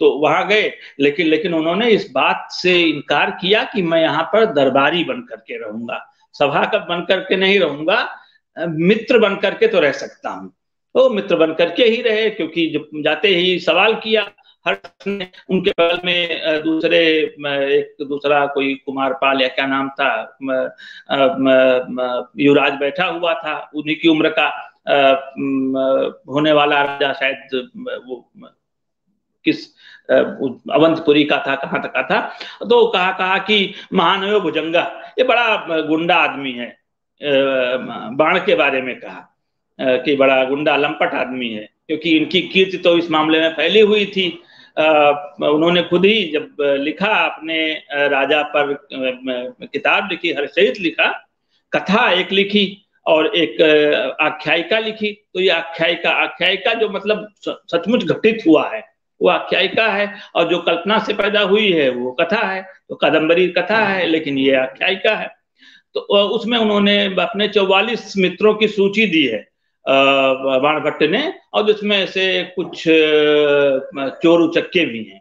तो वहां गए। लेकिन लेकिन उन्होंने इस बात से इनकार किया कि मैं यहाँ पर दरबारी बन करके रहूंगा, सभा का बन करके नहीं रहूंगा, मित्र बन करके तो रह सकता हूँ। तो मित्र बन करके ही रहे, क्योंकि जब जाते ही सवाल किया हर्ष ने। उनके बगल में दूसरे एक दूसरा कोई कुमारपाल या क्या नाम था, युवराज बैठा हुआ था, उन्हीं की उम्र का होने वाला राजा, शायद वो किस अवंतपुरी का था, कहाँ तक का था। तो कहा कि महानयो भुजंगा, ये बड़ा गुंडा आदमी है। बाण के बारे में कहा कि बड़ा गुंडा लंपट आदमी है, क्योंकि इनकी कीर्ति तो इस मामले में फैली हुई थी। उन्होंने खुद ही जब लिखा अपने राजा पर किताब लिखी, हर्षचरित लिखा, कथा एक लिखी और एक आख्यायिका लिखी। तो ये आख्यायिका जो मतलब सचमुच घटित हुआ है वो आख्यायिका है, और जो कल्पना से पैदा हुई है वो कथा है। तो कादम्बरी कथा है, लेकिन ये आख्यायिका है। तो उसमें उन्होंने अपने 44 मित्रों की सूची दी है बाणभट्ट ने, और जिसमें से कुछ चोर उचक्के भी हैं।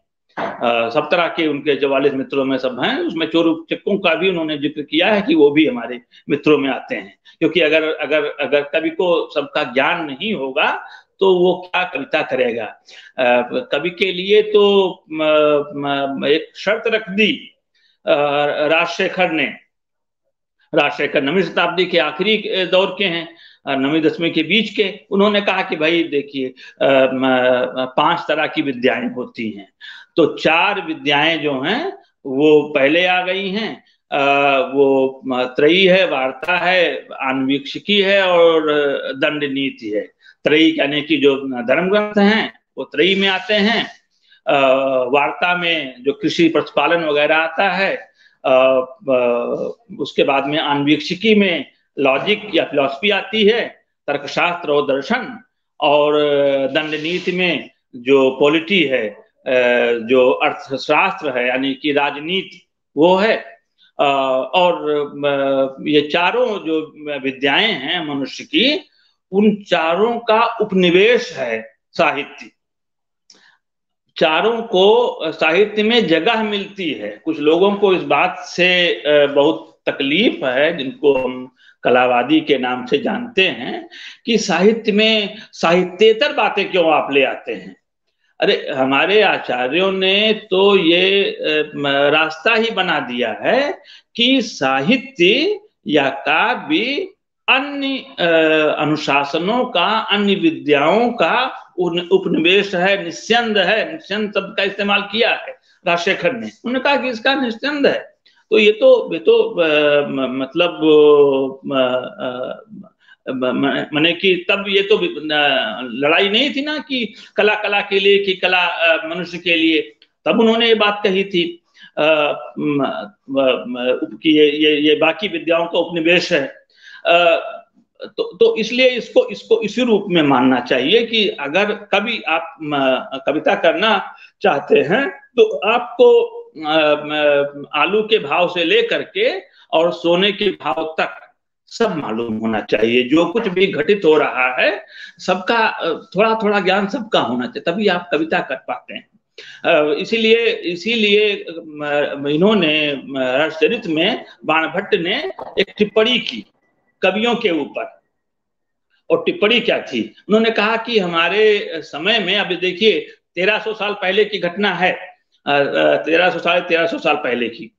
सब तरह के उनके 44 मित्रों में सब हैं। उसमें चोर उचक्कों का भी उन्होंने जिक्र किया है कि वो भी हमारे मित्रों में आते हैं, क्योंकि अगर अगर अगर कवि को सबका ज्ञान नहीं होगा तो वो क्या कविता करेगा। कवि के लिए तो एक शर्त रख दी राजशेखर ने। राजशेखर 9वीं शताब्दी के आखिरी दौर के हैं, 9वीं 10वीं के बीच के। उन्होंने कहा कि भाई देखिए 5 तरह की विद्याएं होती हैं, तो 4 विद्याएं जो हैं वो पहले आ गई हैं। वो त्रयी है, वार्ता है, आन्वीक्षिकी है और दंड नीति है। त्रयी यानी कि जो धर्म ग्रंथ हैं वो त्रयी में आते हैं। वार्ता में जो कृषि पशुपालन वगैरह आता है, उसके बाद में आन्वीक्षिकी में लॉजिक या फिलॉसफी आती है, तर्कशास्त्र और दर्शन, और दंड नीति में जो पॉलिटी है, जो अर्थशास्त्र है यानी कि राजनीति वो है। और ये चारों जो विद्याएं हैं मनुष्य की, उन चारों का उपनिवेश है साहित्य। चारों को साहित्य में जगह मिलती है। कुछ लोगों को इस बात से बहुत तकलीफ है, जिनको हम कलावादी के नाम से जानते हैं, कि साहित्य में साहित्येतर बातें क्यों आप ले आते हैं। अरे हमारे आचार्यों ने तो ये रास्ता ही बना दिया है कि साहित्य या काव्य अन्य अनुशासनों का, अन्य विद्याओं का उपनिवेश है, निस्यंद है। निस्यंद शब्द का इस्तेमाल किया है राजशेखर ने, उन्होंने कहा कि इसका निस्यंद है। तो ये तो मतलब माने कि तब ये तो लड़ाई नहीं थी ना कि कला कला के लिए, कि कला मनुष्य के लिए। तब उन्होंने ये बात कही थी कि ये बाकी विद्याओं का उपनिवेश है। तो इसलिए इसको इसी रूप में मानना चाहिए कि अगर कभी आप कविता करना चाहते हैं तो आपको आलू के भाव से लेकर के और सोने के भाव तक सब मालूम होना चाहिए। जो कुछ भी घटित हो रहा है सबका थोड़ा थोड़ा ज्ञान सबका होना चाहिए, तभी आप कविता कर पाते हैं। इसीलिए इन्होंने हर्षचरित में बाणभट्ट ने एक टिप्पणी की कवियों के ऊपर। और टिप्पणी क्या थी? उन्होंने कहा कि हमारे समय में, अभी देखिए 1300 साल पहले की घटना है, 1300 साल पहले की,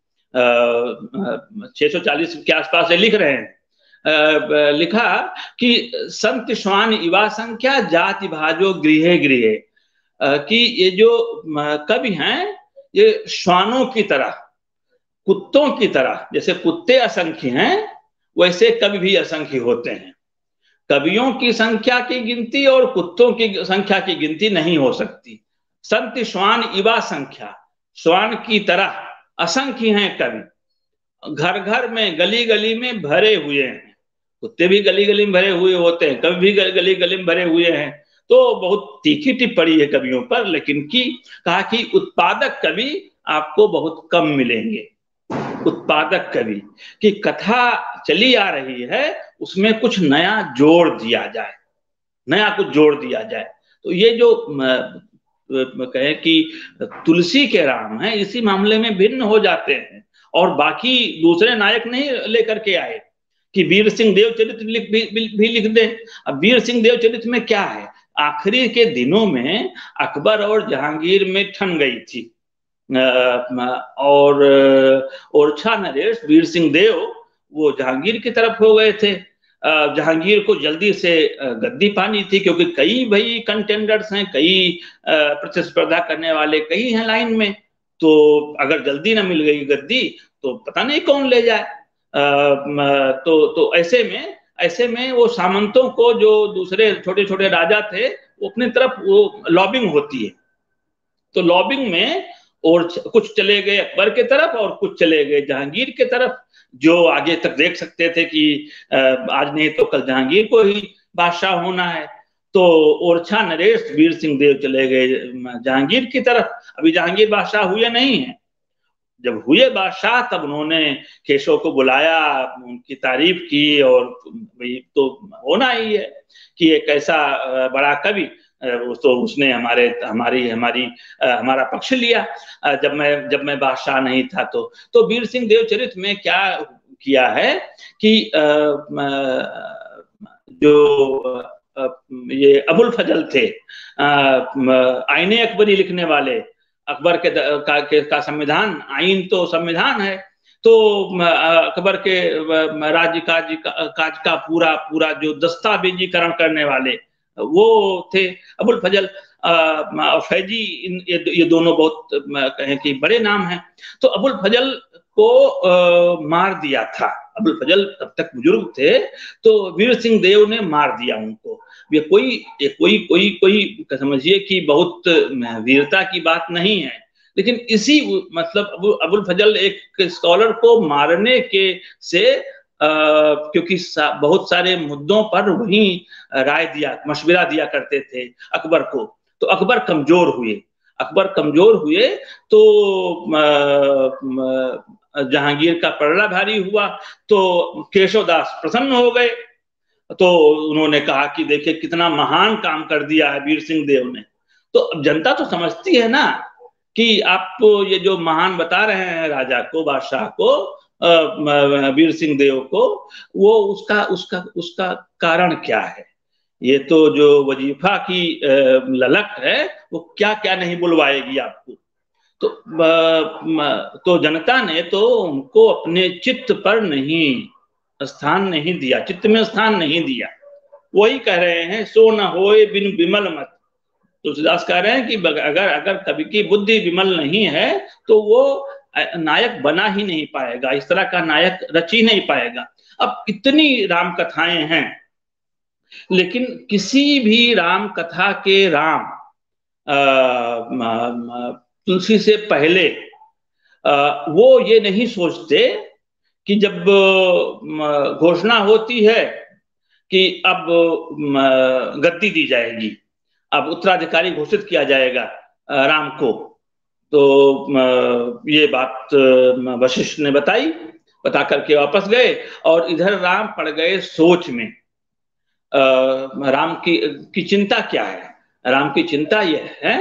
640 के आसपास से लिख रहे हैं। लिखा कि संत श्वान युवा संख्या जाति भाजो गृहे गृहे, कि ये जो कवि हैं ये श्वानों की तरह, कुत्तों की तरह, जैसे कुत्ते असंख्य हैं वैसे कवि भी असंख्य होते हैं। कवियों की संख्या की गिनती और कुत्तों की संख्या की गिनती नहीं हो सकती। संत श्वान युवा संख्या, श्वान की तरह असंख्य हैं कवि, घर घर में गली गली में भरे हुए हैं। कुत्ते भी गली गली में भरे हुए होते हैं, कवि भी गली गली में भरे हुए हैं। तो बहुत तीखी टिप्पणी है कवियों पर, लेकिन की कहा कि उत्पादक कवि आपको बहुत कम मिलेंगे। उत्पादक कवि की कथा चली आ रही है, उसमें कुछ नया जोड़ दिया जाए, नया कुछ जोड़ दिया जाए। तो ये जो कहे कि तुलसी के राम है, इसी मामले में भिन्न हो जाते हैं और बाकी दूसरे नायक नहीं लेकर के आए कि वीर सिंह देव चरित्र भी लिख दें। अब वीर सिंह देव चरित्र में क्या है, आखिरी के दिनों में अकबर और जहांगीर में ठन गई थी और ओरछा नरेश वीर सिंह देव वो जहांगीर की तरफ हो गए थे। जहांगीर को जल्दी से गद्दी पानी थी, क्योंकि कई भाई कंटेंडर्स हैं, कई प्रतिस्पर्धा करने वाले कई हैं लाइन में। तो अगर जल्दी ना मिल गई गद्दी तो पता नहीं कौन ले जाए। तो ऐसे में वो सामंतों को, जो दूसरे छोटे छोटे राजा थे, वो अपनी तरफ वो लॉबिंग होती है। तो लॉबिंग में और कुछ चले गए अकबर के तरफ और कुछ चले गए जहांगीर के तरफ, जो आगे तक देख सकते थे कि आज नहीं तो कल जहांगीर को ही बादशाह होना है। तो ओरछा नरेश वीर सिंह देव चले गए जहांगीर की तरफ। अभी जहांगीर बादशाह हुए नहीं है, जब हुए बादशाह तब उन्होंने केशव को बुलाया, उनकी तारीफ की, और भाई तो होना ही है कि एक ऐसा बड़ा कवि, तो उसने हमारा पक्ष लिया जब मैं बादशाह नहीं था। तो वीर सिंह देव चरित्र में क्या किया है कि जो ये अबुल फजल थे, आईने अकबरी लिखने वाले, अकबर का संविधान, आइन तो संविधान है, तो अकबर के राज्य काज का पूरा जो दस्तावेजीकरण करने वाले वो थे अबुल फजल और फैजी। ये दोनों बहुत कहें कि बड़े नाम हैं। तो अबुल फजल को मार दिया था। अबुल फजल तब तक बुजुर्ग थे, तो वीर सिंह देव ने मार दिया उनको। ये कोई समझिए कि बहुत वीरता की बात नहीं है, लेकिन इसी मतलब अबुल फजल एक स्कॉलर को मारने के से क्योंकि बहुत सारे मुद्दों पर वही राय दिया, मशविरा दिया करते थे अकबर को। तो अकबर कमजोर हुए तो जहांगीर का पलड़ा भारी हुआ। तो केशव दास प्रसन्न हो गए, तो उन्होंने कहा कि देखिए कितना महान काम कर दिया है वीर सिंह देव ने। तो अब जनता तो समझती है ना कि आप ये जो महान बता रहे हैं राजा को, बादशाह को, वीर सिंह देव को, वो उसका कारण क्या है। ये तो जो वजीफा की ललक है वो क्या क्या नहीं बुलवाएगी आपको। तो जनता ने तो उनको अपने चित्त पर स्थान नहीं दिया, चित्त में स्थान नहीं दिया। वही कह रहे हैं, सो न होए बिन विमल मत। तुलसीदास कह रहे हैं कि अगर कवि की बुद्धि विमल नहीं है तो वो नायक बना ही नहीं पाएगा, इस तरह का नायक रच ही नहीं पाएगा। अब इतनी राम कथाएं हैं, लेकिन किसी भी राम कथा के राम तुलसी से पहले वो ये नहीं सोचते कि जब घोषणा होती है कि अब गद्दी दी जाएगी, अब उत्तराधिकारी घोषित किया जाएगा राम को, तो ये बात वशिष्ठ ने बता करके वापस गए। और इधर राम पड़ गए सोच में। राम की चिंता क्या है? राम की चिंता यह है,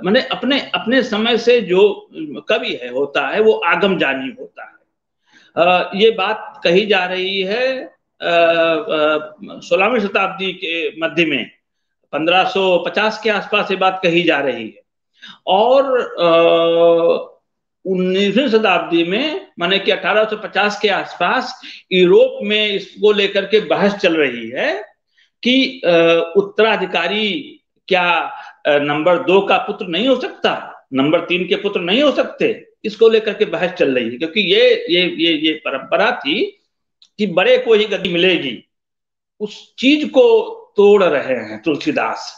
मैंने अपने समय से जो कवि होता है वो आगम जानी होता है। ये बात कही जा रही है 16वीं शताब्दी के मध्य में, 1550 के आसपास ये बात कही जा रही है। और 19वीं शताब्दी में, माने कि 1850 के आसपास यूरोप में इसको लेकर के बहस चल रही है कि उत्तराधिकारी क्या नंबर 2 का पुत्र नहीं हो सकता, नंबर 3 के पुत्र नहीं हो सकते। इसको लेकर के बहस चल रही है, क्योंकि ये परंपरा थी कि बड़े को ही गद्दी मिलेगी। उस चीज को तोड़ रहे हैं तुलसीदास।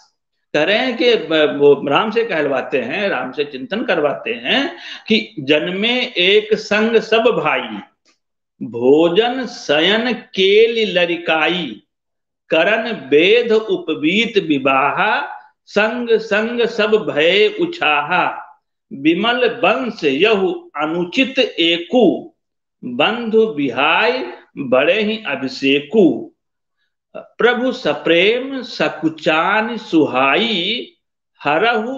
कह रहे हैं कि वो राम से कहलवाते हैं, राम से चिंतन करवाते हैं कि जन्मे एक संग सब भाई, भोजन शयन केल लरिकाई, करण वेद उपवीत विवाहा, संग संग सब भय उछाहा, विमल वंश यहु अनुचित एकु, बंधु बिहाय बड़े ही अभिषेकु, प्रभु सप्रेम सकुचान सुहाई, हरहु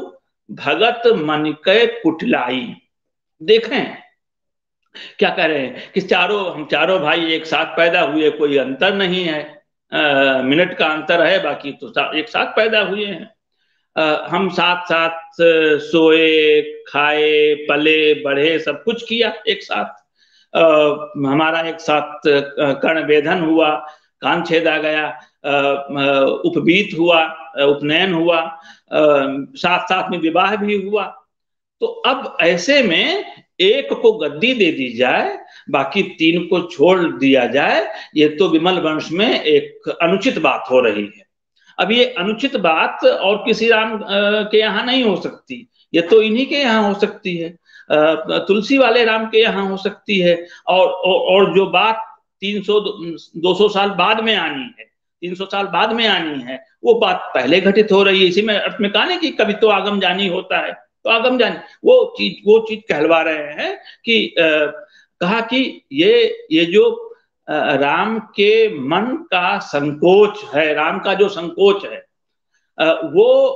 भगत मन कै कुटलाई। देखें क्या कह रहे हैं कि हम चारों भाई एक साथ पैदा हुए, कोई अंतर नहीं है, मिनट का अंतर है, बाकी तो एक साथ पैदा हुए हैं। हम साथ साथ सोए खाए पले बढ़े, सब कुछ किया एक साथ। हमारा एक साथ कर्ण वेधन हुआ, कान छेदा गया, उपवीत हुआ, उपनयन हुआ, साथ साथ में विवाह भी हुआ। तो अब ऐसे में एक को गद्दी दे दी जाए, बाकी 3 को छोड़ दिया जाए, ये तो विमल वंश में एक अनुचित बात हो रही है। अब ये अनुचित बात और किसी राम के यहाँ नहीं हो सकती, ये तो इन्हीं के यहाँ हो सकती है, तुलसी वाले राम के यहाँ हो सकती है। और जो बात 300-200 साल बाद में आनी है, 300 साल बाद में आनी है, वो बात पहले घटित हो रही है। इसी में अर्थ में कहा कि कभी तो आगम जानी होता है, तो आगम जानी वो चीज कहलवा रहे हैं कि कहा कि ये जो राम के मन का संकोच है, राम का जो संकोच है, वो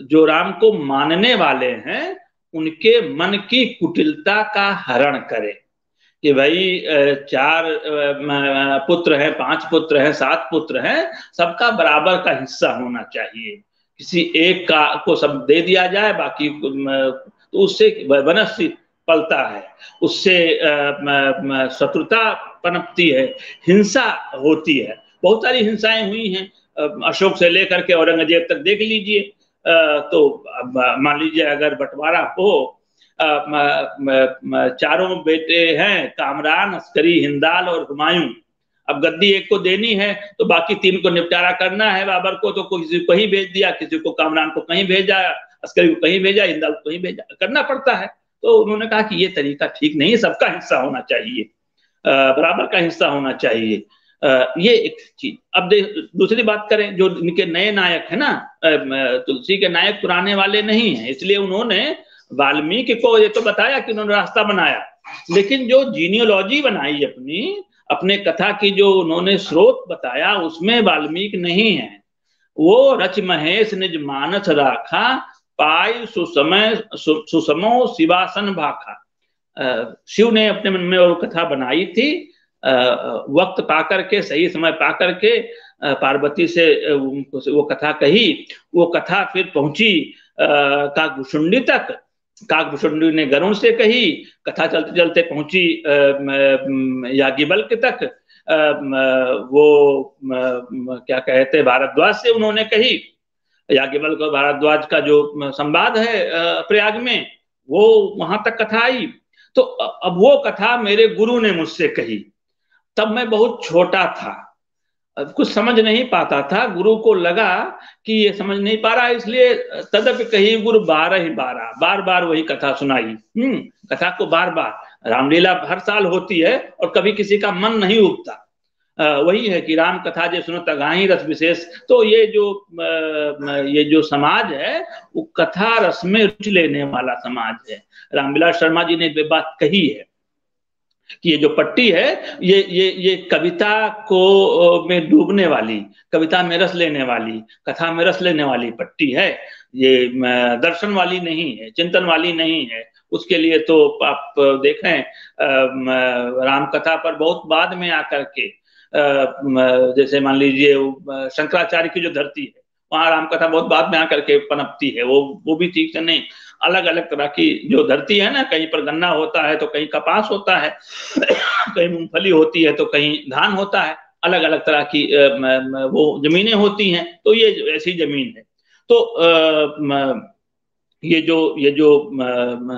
जो राम को मानने वाले हैं उनके मन की कुटिलता का हरण करे कि भाई 4 पुत्र हैं, 5 पुत्र हैं, 7 पुत्र हैं, सबका बराबर का हिस्सा होना चाहिए। किसी एक का को सब दे दिया जाए, बाकी तो उससे वनस्पति पलता है, उससे शत्रुता पनपती है, हिंसा होती है। बहुत सारी हिंसाएं हुई हैं, अशोक से लेकर के औरंगजेब तक देख लीजिए। तो मान लीजिए अगर बंटवारा हो, चारों बेटे हैं, कामरान, अस्करी, हिंदाल और हुमायूं। अब गद्दी एक को देनी है तो बाकी 3 को निपटारा करना है। बाबर को तो किसी को कहीं भेज दिया, किसी को कामरान को कहीं भेजा, अस्करी को कहीं भेजा, हिंदाल को कहीं भेजा, करना पड़ता है। तो उन्होंने कहा कि ये तरीका ठीक नहीं है, सबका हिस्सा होना चाहिए, बराबर का हिस्सा होना चाहिए। ये एक चीज। अब दूसरी बात करें, जो इनके नए नायक है ना, तुलसी के नायक पुराने वाले नहीं है, इसलिए उन्होंने वाल्मीकि को ये तो बताया कि उन्होंने रास्ता बनाया, लेकिन जो जीनियोलॉजी बनाई अपने कथा की, जो उन्होंने स्रोत बताया, उसमें वाल्मीकि नहीं है। वो रच महेश निज मानस राखा, पाई सुसमो शिवासन भाखा। शिव ने अपने मन में वो कथा बनाई थी, वक्त पाकर के, सही समय पाकर के पार्वती से वो कथा कही। वो कथा फिर पहुंची काकभुषुंडी तक, काकभुषुंडी ने गरुण से कही, कथा चलते चलते पहुंची याज्ञवल्क्य तक, वो क्या कहते भारद्वाज से उन्होंने कही। याज्ञवल्क्य और भारद्वाज का जो संवाद है प्रयाग में, वो वहां तक कथा आई। तो अब वो कथा मेरे गुरु ने मुझसे कही, तब मैं बहुत छोटा था, कुछ समझ नहीं पाता था। गुरु को लगा कि ये समझ नहीं पा रहा, इसलिए तदप कही गुरु 12 ही 12, बार बार वही कथा सुनाई। कथा को बार बार, रामलीला हर साल होती है और कभी किसी का मन नहीं उगता। वही है कि राम कथा जो सुनो तगाही रस विशेष। तो ये जो समाज है वो कथा रस में रुचि लेने वाला समाज है। रामविलास शर्मा जी ने ये बात कही है कि ये जो पट्टी है, ये कविता को में डूबने वाली, कविता में रस लेने वाली, कथा में रस लेने वाली पट्टी है। ये दर्शन वाली नहीं है, चिंतन वाली नहीं है। उसके लिए तो आप देखें, राम कथा पर बहुत बाद में आकर के, जैसे मान लीजिए शंकराचार्य की जो धरती है, वहां राम कथा बहुत बाद में आकर के पनपती है, वो भी ठीक से नहीं। अलग अलग तरह की जो धरती है ना, कहीं पर गन्ना होता है तो कहीं कपास होता है, कहीं मूंगफली होती है तो कहीं धान होता है, अलग अलग तरह की वो जमीनें होती हैं। तो ये ऐसी जमीन है। तो ये जो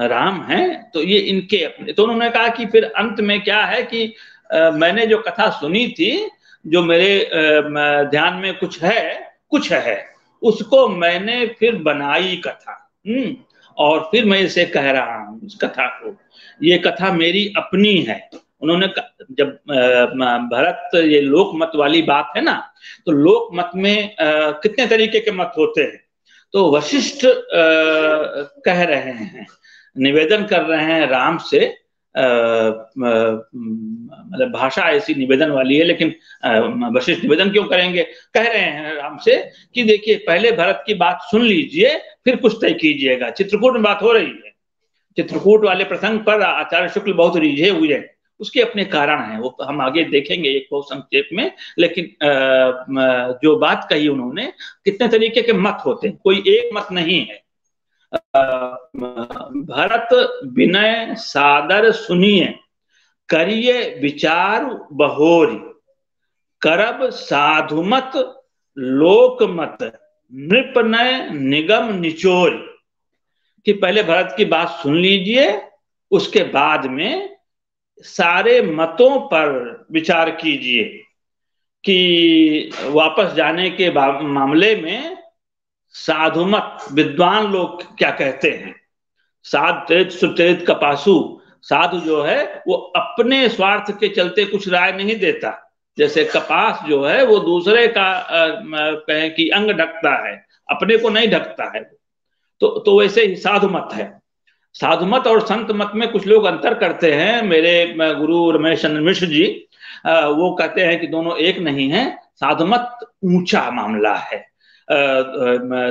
राम है, तो ये इनके अपने, तो उन्होंने कहा कि फिर अंत में क्या है कि मैंने जो कथा सुनी थी, जो मेरे ध्यान में कुछ है, उसको मैंने फिर बनाई कथा। और फिर मैं इसे कह रहा हूं इस कथा को, ये कथा मेरी अपनी है। उन्होंने जब भरत, ये लोक मत वाली बात है ना, तो लोक मत में कितने तरीके के मत होते हैं। तो वशिष्ठ कह रहे हैं, निवेदन कर रहे हैं राम से, मतलब भाषा ऐसी निवेदन वाली है, लेकिन वशिष्ठ निवेदन क्यों करेंगे, कह रहे हैं राम से कि देखिए पहले भरत की बात सुन लीजिए, फिर कुछ तय कीजिएगा। चित्रकूट में बात हो रही है, चित्रकूट वाले प्रसंग पर आचार्य शुक्ल बहुत रिझे हुए हैं, उसके अपने कारण हैं, वो हम आगे देखेंगे एक बहुत संक्षेप में। लेकिन जो बात कही उन्होंने, कितने तरीके के मत होते हैं, कोई एक मत नहीं है। भरत विनय सादर सुनिए, करिए विचार बहोरी, करब साधुमत लोकमत, नृपनय निगम निचोरी। कि पहले भरत की बात सुन लीजिए, उसके बाद में सारे मतों पर विचार कीजिए कि वापस जाने के मामले में साधुमत, विद्वान लोग क्या कहते हैं। साध चरित सुचरित कपासु, साधु जो है वो अपने स्वार्थ के चलते कुछ राय नहीं देता, जैसे कपास जो है वो दूसरे का कहें कि अंग ढकता है, अपने को नहीं ढकता है। तो वैसे ही साधु मत है। साधु मत और संत मत में कुछ लोग अंतर करते हैं। मेरे गुरु रमेश चंद्र मिश्र जी वो कहते हैं कि दोनों एक नहीं है, साधु मत ऊंचा मामला है,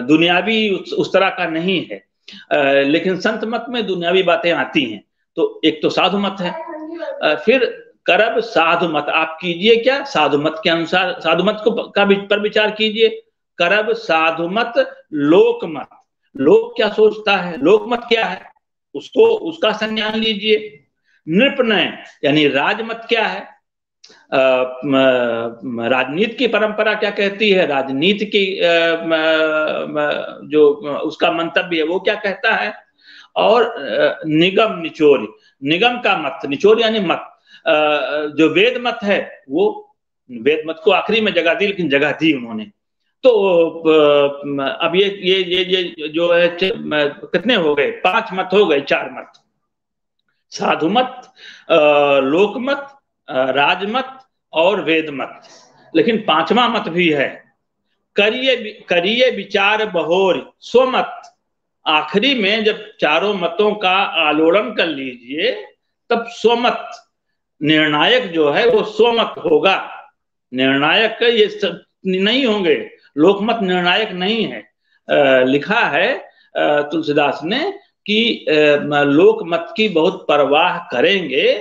दुनियावी उस तरह का नहीं है, लेकिन संत मत में दुनियावी बातें आती हैं। तो एक तो साधु मत है। फिर करब साधु मत, आप कीजिए क्या, साधु मत के अनुसार, साधु मत को पर विचार कीजिए। करब साधु मत लोक मत, लोक क्या सोचता है, लोक मत क्या है, उसको उसका संज्ञान लीजिए। नृपनय यानी राजमत क्या है, राजनीति की परंपरा क्या कहती है, राजनीति की जो उसका मंतव्य है वो क्या कहता है। और निगम निचोर, निगम का मत, निचोर यानी मत, जो वेद मत है, वो वेद मत को आखिरी में जगह दी, लेकिन जगह दी उन्होंने। तो अब ये जो है कितने हो गए, 5 मत हो गए, 4 मत, साधु मत, लोक मत, राजमत और वेद मत। लेकिन 5वां मत भी है, करिए विचार बहोर स्वमत। आखिरी में जब चारों मतों का आलोड़न कर लीजिए, तब स्वमत, निर्णायक जो है वो स्वमत होगा। निर्णायक ये सब नहीं होंगे, लोकमत निर्णायक नहीं है। लिखा है तुलसीदास ने कि लोकमत की बहुत परवाह करेंगे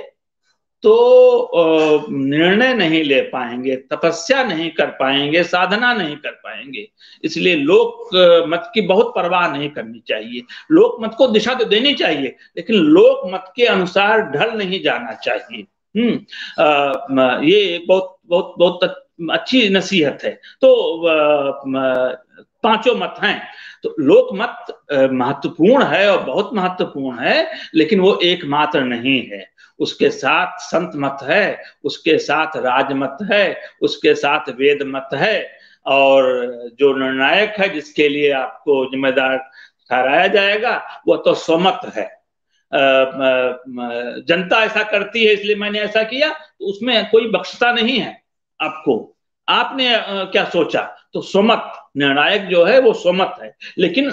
तो निर्णय नहीं ले पाएंगे, तपस्या नहीं कर पाएंगे, साधना नहीं कर पाएंगे। इसलिए लोक मत की बहुत परवाह नहीं करनी चाहिए। लोक मत को दिशा तो देनी चाहिए, लेकिन लोक मत के अनुसार ढल नहीं जाना चाहिए। ये बहुत बहुत बहुत अच्छी नसीहत है। तो 5 मत हैं। तो लोक मत महत्वपूर्ण है और बहुत महत्वपूर्ण है, लेकिन वो एकमात्र नहीं है। उसके साथ संत मत है, उसके साथ राजमत है, उसके साथ वेद मत है, और जो निर्णायक है, जिसके लिए आपको जिम्मेदार ठहराया जाएगा, वो तो स्वमत है। जनता ऐसा करती है इसलिए मैंने ऐसा किया, तो उसमें कोई बख्शता नहीं है आपको। आपने क्या सोचा, तो स्वमत, निर्णायक जो है वो स्वमत है। लेकिन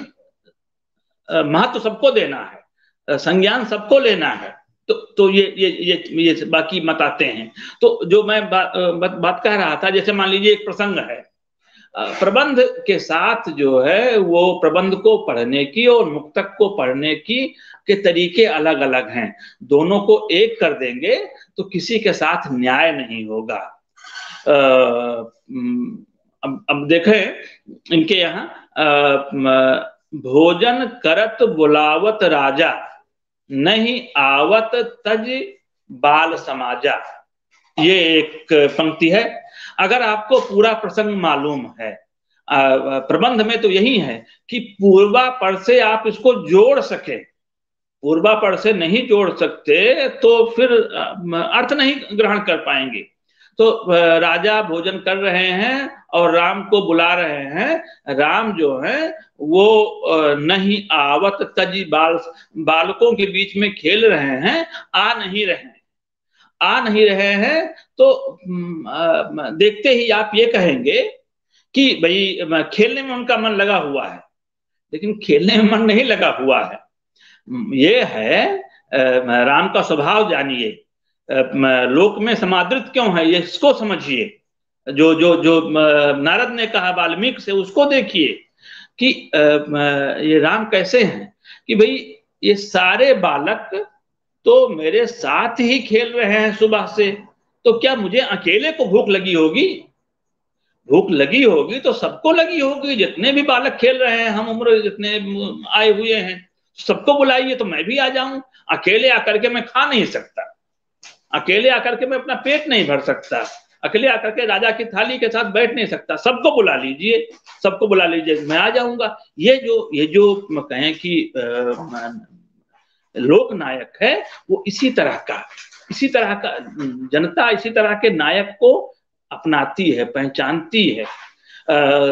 महत्व सबको देना है, संज्ञान सबको लेना है। तो ये बाकी मत आते हैं। तो जो मैं बात कह रहा था, जैसे मान लीजिए एक प्रसंग है, प्रबंध के साथ जो है वो प्रबंध को पढ़ने की और मुक्तक को पढ़ने की के तरीके अलग अलग हैं। दोनों को एक कर देंगे तो किसी के साथ न्याय नहीं होगा। अब देखें इनके यहाँ भोजन करत बुलावत राजा, नहीं आवत तज बाल समाजा। ये एक पंक्ति है। अगर आपको पूरा प्रसंग मालूम है, प्रबंध में तो यही है कि पूर्वापर से आप इसको जोड़ सके। पूर्वापर से नहीं जोड़ सकते तो फिर अर्थ नहीं ग्रहण कर पाएंगे। तो राजा भोजन कर रहे हैं और राम को बुला रहे हैं। राम जो है वो नहीं आवत तजी बालकों के बीच में खेल रहे हैं, आ नहीं रहे हैं। आ नहीं रहे हैं तो देखते ही आप ये कहेंगे कि भाई खेलने में उनका मन लगा हुआ है, लेकिन खेलने में मन नहीं लगा हुआ है। ये है राम का स्वभाव जानिए, लोक में समादृत क्यों है ये इसको समझिए। जो जो जो नारद ने कहा वाल्मीकि से, उसको देखिए कि ये राम कैसे हैं कि भाई ये सारे बालक तो मेरे साथ ही खेल रहे हैं सुबह से, तो क्या मुझे अकेले को भूख लगी होगी? भूख लगी होगी तो सबको लगी होगी, जितने भी बालक खेल रहे हैं, हम उम्र जितने आए हुए हैं, सबको बुलाइए तो मैं भी आ जाऊं। अकेले आकर के मैं खा नहीं सकता, अकेले आकर के मैं अपना पेट नहीं भर सकता, अकेले आकर के राजा की थाली के साथ बैठ नहीं सकता। सबको बुला लीजिए, सबको बुला लीजिए, मैं आ जाऊंगा। ये जो कहें कि लोक नायक है, वो इसी तरह का जनता इसी तरह के नायक को अपनाती है, पहचानती है।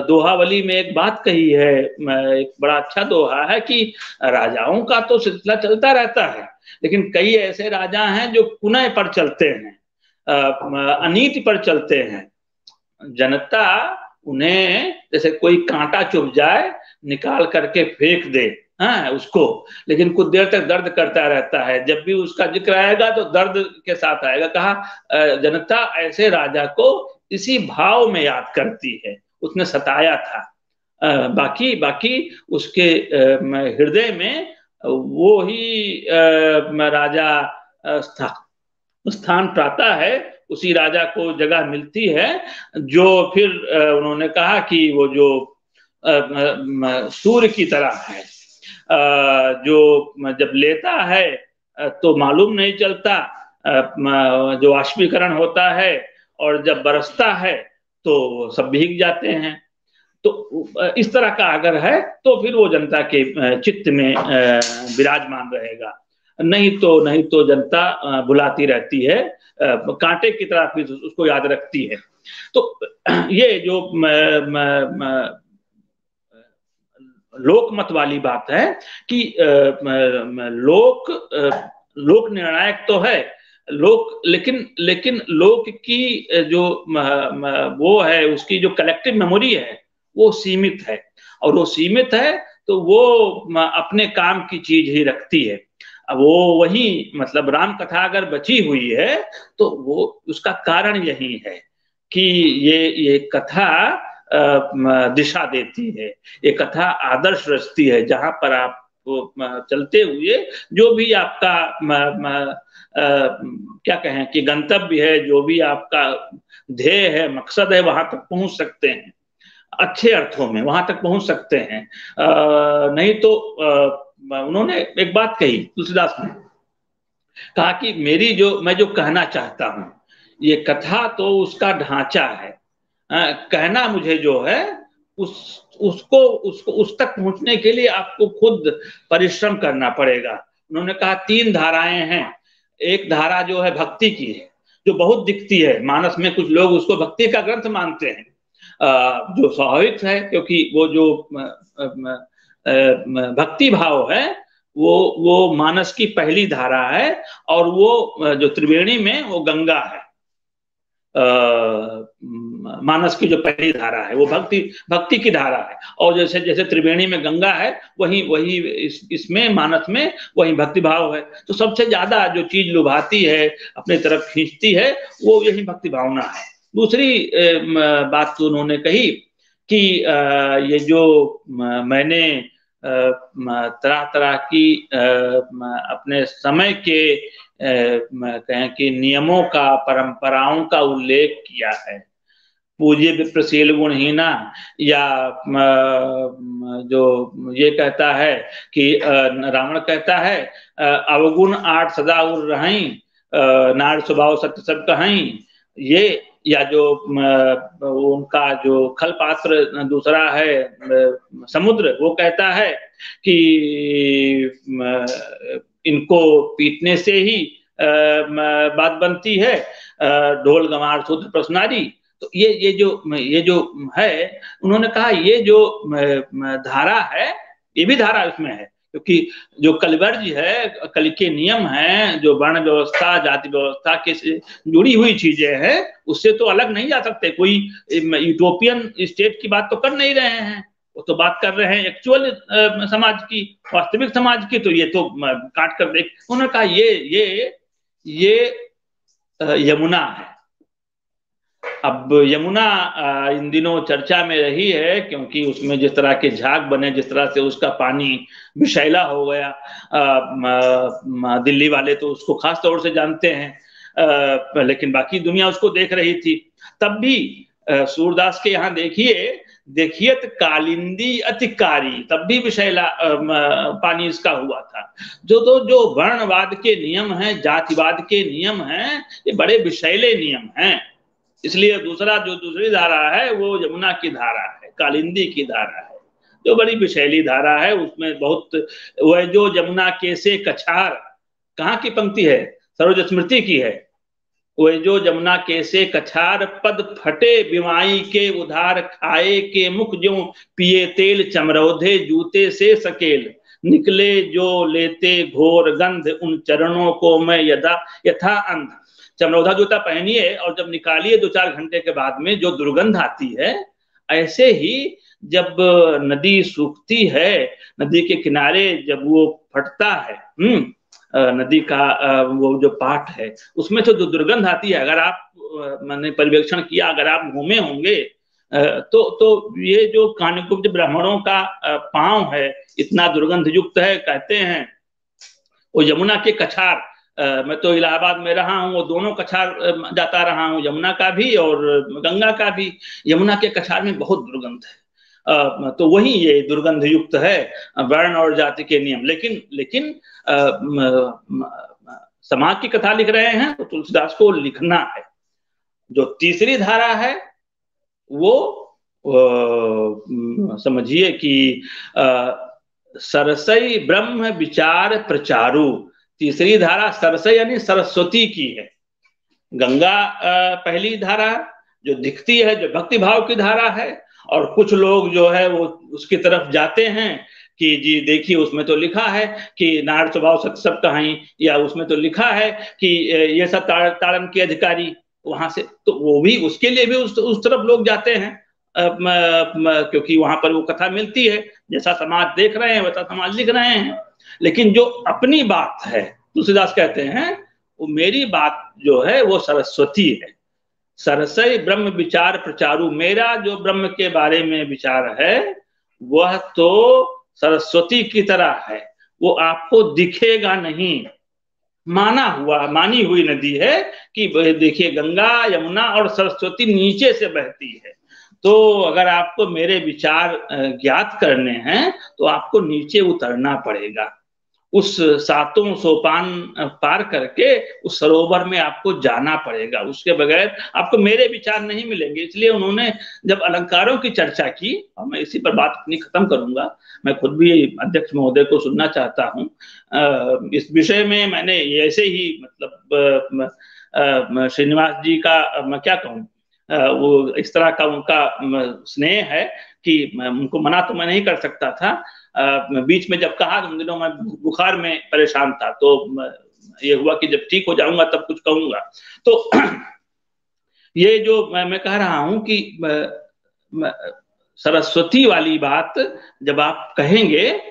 दोहावली में एक बात कही है, एक बड़ा अच्छा दोहा है कि राजाओं का तो सिलसिला चलता रहता है, लेकिन कई ऐसे राजा हैं जो कुनय पर चलते हैं, अनीति पर चलते हैं। जनता उन्हें जैसे कोई कांटा चुभ जाए निकाल करके फेंक दे, हाँ उसको, लेकिन कुछ देर तक दर्द करता रहता है। जब भी उसका जिक्र आएगा तो दर्द के साथ आएगा। कहा जनता ऐसे राजा को इसी भाव में याद करती है, उसने सताया था। बाकी उसके हृदय में वो ही राजा स्थान पाता है, उसी राजा को जगह मिलती है। जो फिर उन्होंने कहा कि वो जो सूर्य की तरह है, जो जब लेता है तो मालूम नहीं चलता, जो वाष्पीकरण होता है, और जब बरसता है तो सब भीग जाते हैं। तो इस तरह का अगर है तो फिर वो जनता के चित्त में विराजमान रहेगा। नहीं तो जनता भुलाती रहती है, कांटे की तरह फिर उसको याद रखती है। तो ये जो लोकमत वाली बात है कि लोक निर्णायक तो है लोक, लेकिन लोक की जो वो है, उसकी जो कलेक्टिव मेमोरी है वो सीमित है, और वो सीमित है तो वो अपने काम की चीज ही रखती है। अब वो वही मतलब राम कथा अगर बची हुई है तो वो उसका कारण यही है कि ये कथा दिशा देती है, ये कथा आदर्श रचती है। जहां पर आप चलते हुए जो भी आपका क्या कहें कि गंतव्य है, जो भी आपका ध्येय है, मकसद है, वहां तक पहुंच सकते हैं, अच्छे अर्थों में वहां तक पहुंच सकते हैं। नहीं तो उन्होंने एक बात कही, तुलसीदास ने कहा कि मैं जो कहना चाहता हूं, ये कथा तो उसका ढांचा है, कहना मुझे जो है उसको उस तक पहुंचने के लिए आपको खुद परिश्रम करना पड़ेगा। उन्होंने कहा 3 धाराएं हैं। एक धारा जो है भक्ति की है, जो बहुत दिखती है मानस में, कुछ लोग उसको भक्ति का ग्रंथ मानते हैं, जो स्वाभाविक है, क्योंकि वो जो भक्ति भाव है वो मानस की पहली धारा है, और वो जो त्रिवेणी में वो गंगा है। मानस की जो पहली धारा है वो भक्ति की धारा है, और जैसे जैसे त्रिवेणी में गंगा है, वही इसमें मानस में वही भक्ति भाव है। तो सबसे ज्यादा जो चीज लुभाती है, अपनी तरफ खींचती है, वो यही भक्ति भावना है। दूसरी बात तो उन्होंने कही कि ये जो मैंने तरह तरह की अपने समय के कहें कि नियमों का, परंपराओं का उल्लेख किया है, पूज्य विप्रशील गुणहीना, या जो ये कहता है कि रावण कहता है अवगुण आठ सदा उर रहीं, नार स्वभाव सत्य सब कहीं, ये, या जो उनका जो खल पात्र दूसरा है समुद्र, वो कहता है कि इनको पीटने से ही बात बनती है, ढोल गंवार शूद्र प्रश्नारी। तो ये जो है, उन्होंने कहा ये जो धारा है, ये भी धारा इसमें है, क्योंकि जो कलिवर्ज है, कल के नियम है, जो वर्ण व्यवस्था जाति व्यवस्था के से जुड़ी हुई चीजें हैं, उससे तो अलग नहीं जा सकते। कोई यूटोपियन स्टेट की बात तो कर नहीं रहे हैं, वो तो बात कर रहे हैं एक्चुअल समाज की, वास्तविक समाज की। तो ये तो काट कर देख, उन्होंने कहा ये यमुना है। अब यमुना इन दिनों चर्चा में रही है, क्योंकि उसमें जिस तरह के झाग बने, जिस तरह से उसका पानी विषैला हो गया, दिल्ली वाले तो उसको खास तौर से जानते हैं, लेकिन बाकी दुनिया उसको देख रही थी। तब भी सूरदास के यहाँ देखिए कालिंदी अतिकारी, तब भी विषैला पानी इसका हुआ था। जो वर्णवाद के नियम हैं, जातिवाद के नियम हैं, ये बड़े विषैले नियम हैं। इसलिए दूसरी धारा है वो यमुना की धारा है, कालिंदी की धारा है, जो बड़ी विषैली धारा है। उसमें बहुत, वह जो यमुना के से कछार, कहाँ की पंक्ति है? सरोज स्मृति की है। वह जो यमुना के से कछार, पद फटे बिवाई के उधार, खाए के मुख ज्यों पिए तेल, चमरौधे जूते से सकेल, निकले जो लेते घोर गंध, उन चरणों को मैं यथा अंध। चमरौधा जूता पहनिए और जब निकालिए 2-4 घंटे के बाद में जो दुर्गंध आती है, ऐसे ही जब नदी सूखती है, नदी के किनारे जब वो फटता है, नदी का वो जो पाट है, उसमें तो जो दुर्गंध आती है, अगर आप मैंने पर्यवेक्षण किया, अगर आप घूमे होंगे, तो ये जो कान्यकुब्ज ब्राह्मणों का पांव है, इतना दुर्गंध युक्त है। कहते हैं वो यमुना के कछार, मैं तो इलाहाबाद में रहा हूँ, वो दोनों कछार जाता रहा हूँ, यमुना का भी और गंगा का भी। यमुना के कछार में बहुत दुर्गंध है, तो वही ये दुर्गंध युक्त है वर्ण और जाति के नियम। लेकिन समाज की कथा लिख रहे हैं तो तुलसीदास को लिखना है। जो तीसरी धारा है वो समझिए कि सरसई ब्रह्म विचार प्रचारू। तीसरी धारा सरसई यानी सरस्वती की है। गंगा पहली धारा जो दिखती है, जो भक्ति भाव की धारा है, और कुछ लोग जो है वो उसकी तरफ जाते हैं कि जी देखिए उसमें तो लिखा है कि नार स्वभाव सत्य सब कहाई, या उसमें तो लिखा है कि ये सब ताड़न के अधिकारी, वहां से तो वो भी, उसके लिए भी उस तरफ लोग जाते हैं, क्योंकि वहां पर वो कथा मिलती है। जैसा समाज देख रहे हैं वैसा समाज लिख रहे हैं। लेकिन जो अपनी बात है, तुलसीदास कहते हैं वो मेरी बात जो है वो सरस्वती है। सरसई ब्रह्म विचार प्रचारू, मेरा जो ब्रह्म के बारे में विचार है वह तो सरस्वती की तरह है, वो आपको दिखेगा नहीं। मानी हुई नदी है कि देखिए गंगा यमुना और सरस्वती नीचे से बहती है। तो अगर आपको मेरे विचार ज्ञात करने हैं तो आपको नीचे उतरना पड़ेगा, उस 7 सोपान पार करके उस सरोवर में आपको जाना पड़ेगा, उसके बगैर आपको मेरे विचार नहीं मिलेंगे। इसलिए उन्होंने जब अलंकारों की चर्चा की, और मैं इसी पर बात अपनी खत्म करूंगा, मैं खुद भी अध्यक्ष महोदय को सुनना चाहता हूं इस विषय में। मैंने ऐसे ही मतलब श्रीनिवास जी का मैं क्या कहूँ, वो इस तरह का उनका स्नेह है कि उनको मना तो मैं नहीं कर सकता था। बीच में जब कहा, उन दिनों मैं बुखार में परेशान था, तो ये हुआ कि जब ठीक हो जाऊंगा तब कुछ कहूंगा। तो ये जो मैं कह रहा हूं कि सरस्वती वाली बात जब आप कहेंगे,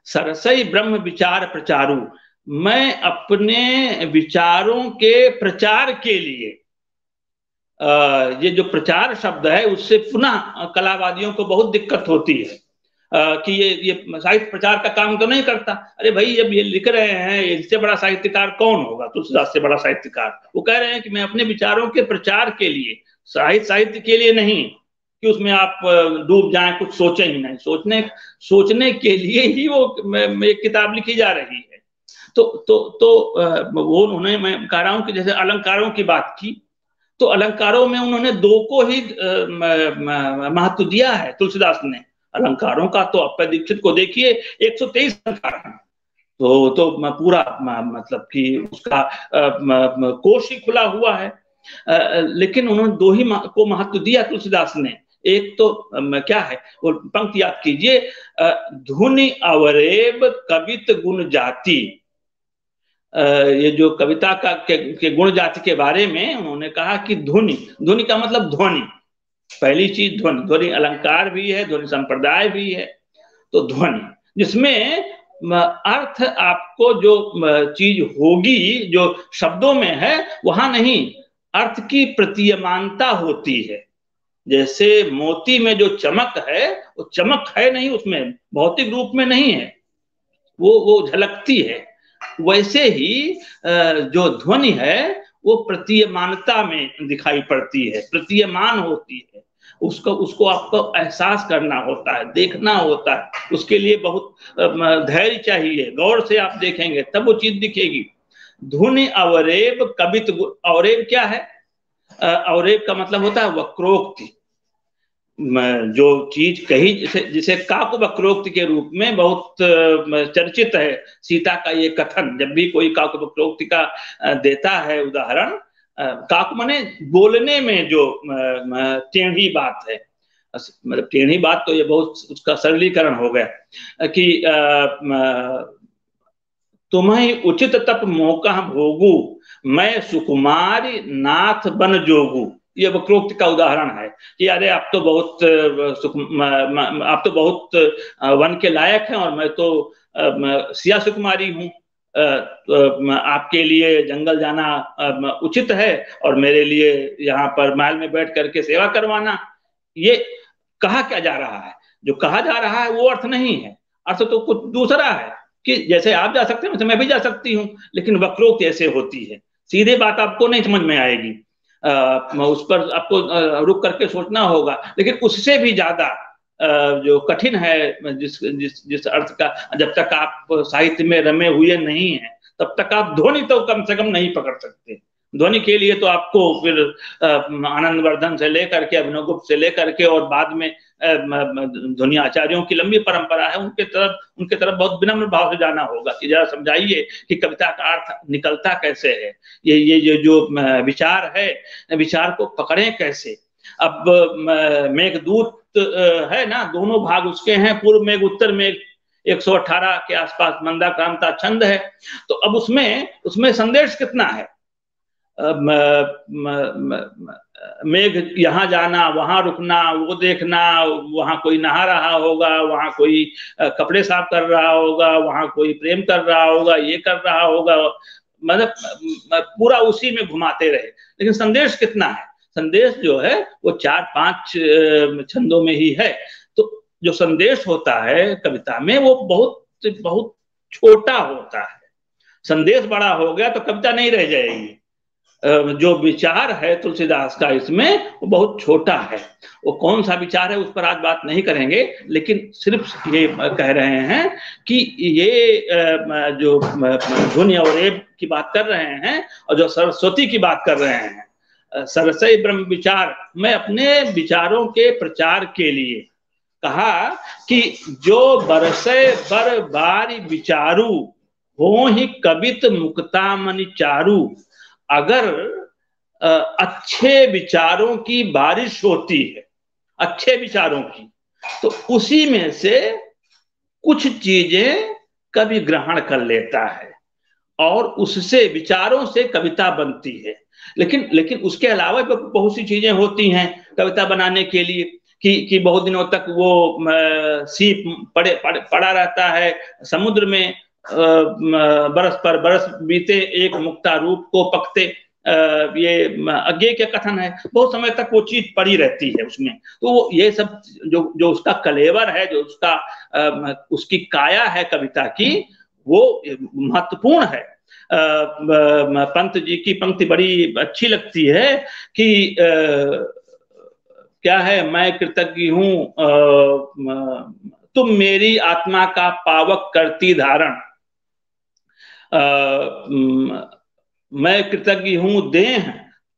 सरसई ब्रह्म विचार प्रचारू, मैं अपने विचारों के प्रचार के लिए, ये जो प्रचार शब्द है उससे पुनः कलावादियों को बहुत दिक्कत होती है कि ये साहित्य प्रचार का काम तो नहीं करता। अरे भाई, जब ये लिख रहे हैं, इससे बड़ा साहित्यकार कौन होगा? तुलसीदास से बड़ा साहित्यकार। वो कह रहे हैं कि मैं अपने विचारों के प्रचार के लिए साहित्य के लिए नहीं कि उसमें आप डूब जाएं, कुछ सोचें ही नहीं, सोचने के लिए ही वो एक किताब लिखी जा रही है। तो वो उन्होंने, मैं कह रहा हूं कि जैसे अलंकारों की बात की, तो अलंकारों में उन्होंने दो को ही महत्व दिया है तुलसीदास ने। अलंकारों का तो अप्पय दीक्षित को देखिए 123 अलंकार हैं, तो पूरा मतलब कि उसका कोश ही खुला हुआ है। लेकिन उन्होंने दो ही को महत्व दिया तुलसीदास ने। एक तो क्या है वो पंक्ति याद कीजिए, धुनि अवरेब कवित गुण जाति। ये जो कविता के गुण जाति के बारे में उन्होंने कहा कि ध्वनि का मतलब ध्वनि, पहली चीज ध्वनि अलंकार भी है, ध्वनि संप्रदाय भी है। तो ध्वनि जिसमें अर्थ आपको जो चीज होगी जो शब्दों में है वहां नहीं, अर्थ की प्रतीयमानता होती है। जैसे मोती में जो चमक है वो चमक है नहीं, उसमें भौतिक रूप में नहीं है, वो झलकती है। वैसे ही जो ध्वनि है वो प्रतीयमानता में दिखाई पड़ती है, प्रतीयमान होती है। उसको आपको एहसास करना होता है, देखना होता है, उसके लिए बहुत धैर्य चाहिए, गौर से आप देखेंगे तब वो चीज दिखेगी। धुनि अवरेब कवित, अवरेब क्या है? अवरेब का मतलब होता है वक्रोक्ति। जो चीज कही, जिसे काक वक्रोक्ति के रूप में बहुत चर्चित है सीता का ये कथन। जब भी कोई काक वक्रोक्ति का देता है उदाहरण, काक माने बोलने में जो टेढ़ी बात है, मतलब टेढ़ी बात तो ये बहुत उसका सरलीकरण हो गया कि तुम्हें उचित तप मौका भोगू, मैं सुकुमारी नाथ बन जोगू। ये वक्रोक्ति का उदाहरण है कि अरे आप तो बहुत वन के लायक हैं और मैं तो सिया सुकुमारी हूँ, आपके लिए जंगल जाना उचित है और मेरे लिए यहाँ पर महल में बैठ करके सेवा करवाना। ये कहा क्या जा रहा है? जो कहा जा रहा है वो अर्थ नहीं है, अर्थ तो कुछ दूसरा है कि जैसे आप जा सकते हैं वैसे मैं भी जा सकती हूँ, लेकिन वक्रोक्ति ऐसे होती है, सीधे बात आपको नहीं समझ में आएगी, उस पर आपको रुक करके सोचना होगा। लेकिन उससे भी ज्यादा जो कठिन है, जिस अर्थ का जब तक आप साहित्य में रमे हुए नहीं है तब तक आप ध्वनि तो कम से कम नहीं पकड़ सकते। ध्वनि के लिए तो आपको फिर आनंद वर्धन से लेकर के, अभिनव गुप्त से लेकर के और बाद में ध्वनि आचार्यों की लंबी परंपरा है, उनके तरफ बहुत विनम्र भाव से जाना होगा कि जरा समझाइए कि कविता का अर्थ निकलता कैसे है, ये जो विचार है, विचार को पकड़ें कैसे। अब मेघदूत है ना, दोनों भाग उसके हैं, पूर्व मेघ उत्तर मेघ, 118 के आसपास मंदाक्रांता छंद है। तो अब उसमें संदेश कितना है? मेघ यहाँ जाना, वहां रुकना, वो देखना, वहां कोई नहा रहा होगा, वहां कोई कपड़े साफ कर रहा होगा, वहां कोई प्रेम कर रहा होगा, ये कर रहा होगा, मतलब पूरा उसी में घुमाते रहे। लेकिन संदेश कितना है? संदेश जो है वो 4-5 छंदों में ही है। तो जो संदेश होता है कविता में वो बहुत बहुत छोटा होता है। संदेश बड़ा हो गया तो कविता नहीं रह जाएगी। जो विचार है तुलसीदास का इसमें वो बहुत छोटा है। वो कौन सा विचार है उस पर आज बात नहीं करेंगे, लेकिन सिर्फ ये कह रहे हैं कि ये जो धुनि और रेब की बात कर रहे हैं और जो सरस्वती की बात कर रहे हैं, सरसई ब्रह्म विचार, मैं अपने विचारों के प्रचार के लिए कहा कि जो बरसे बर बारी विचारू, हो ही कवित मुक्ता मनि चारू। अगर अच्छे विचारों की बारिश होती है, अच्छे विचारों की, तो उसी में से कुछ चीजें कवि ग्रहण कर लेता है और उससे विचारों से कविता बनती है। लेकिन उसके अलावा बहुत सी चीजें होती हैं कविता बनाने के लिए कि बहुत दिनों तक वो सीप पड़ा रहता है समुद्र में, बरस पर बरस बीते एक मुक्ता रूप को पकते, ये अज्ञेय के कथन है, बहुत समय तक वो चीज पड़ी रहती है उसमें। तो ये सब जो उसका कलेवर है, जो उसकी काया है कविता की, वो महत्वपूर्ण है। पंत जी की पंक्ति बड़ी अच्छी लगती है कि क्या है, मैं कृतज्ञ हूँ तुम मेरी आत्मा का पावक करती धारण। मैं कृतज्ञ हूँ देह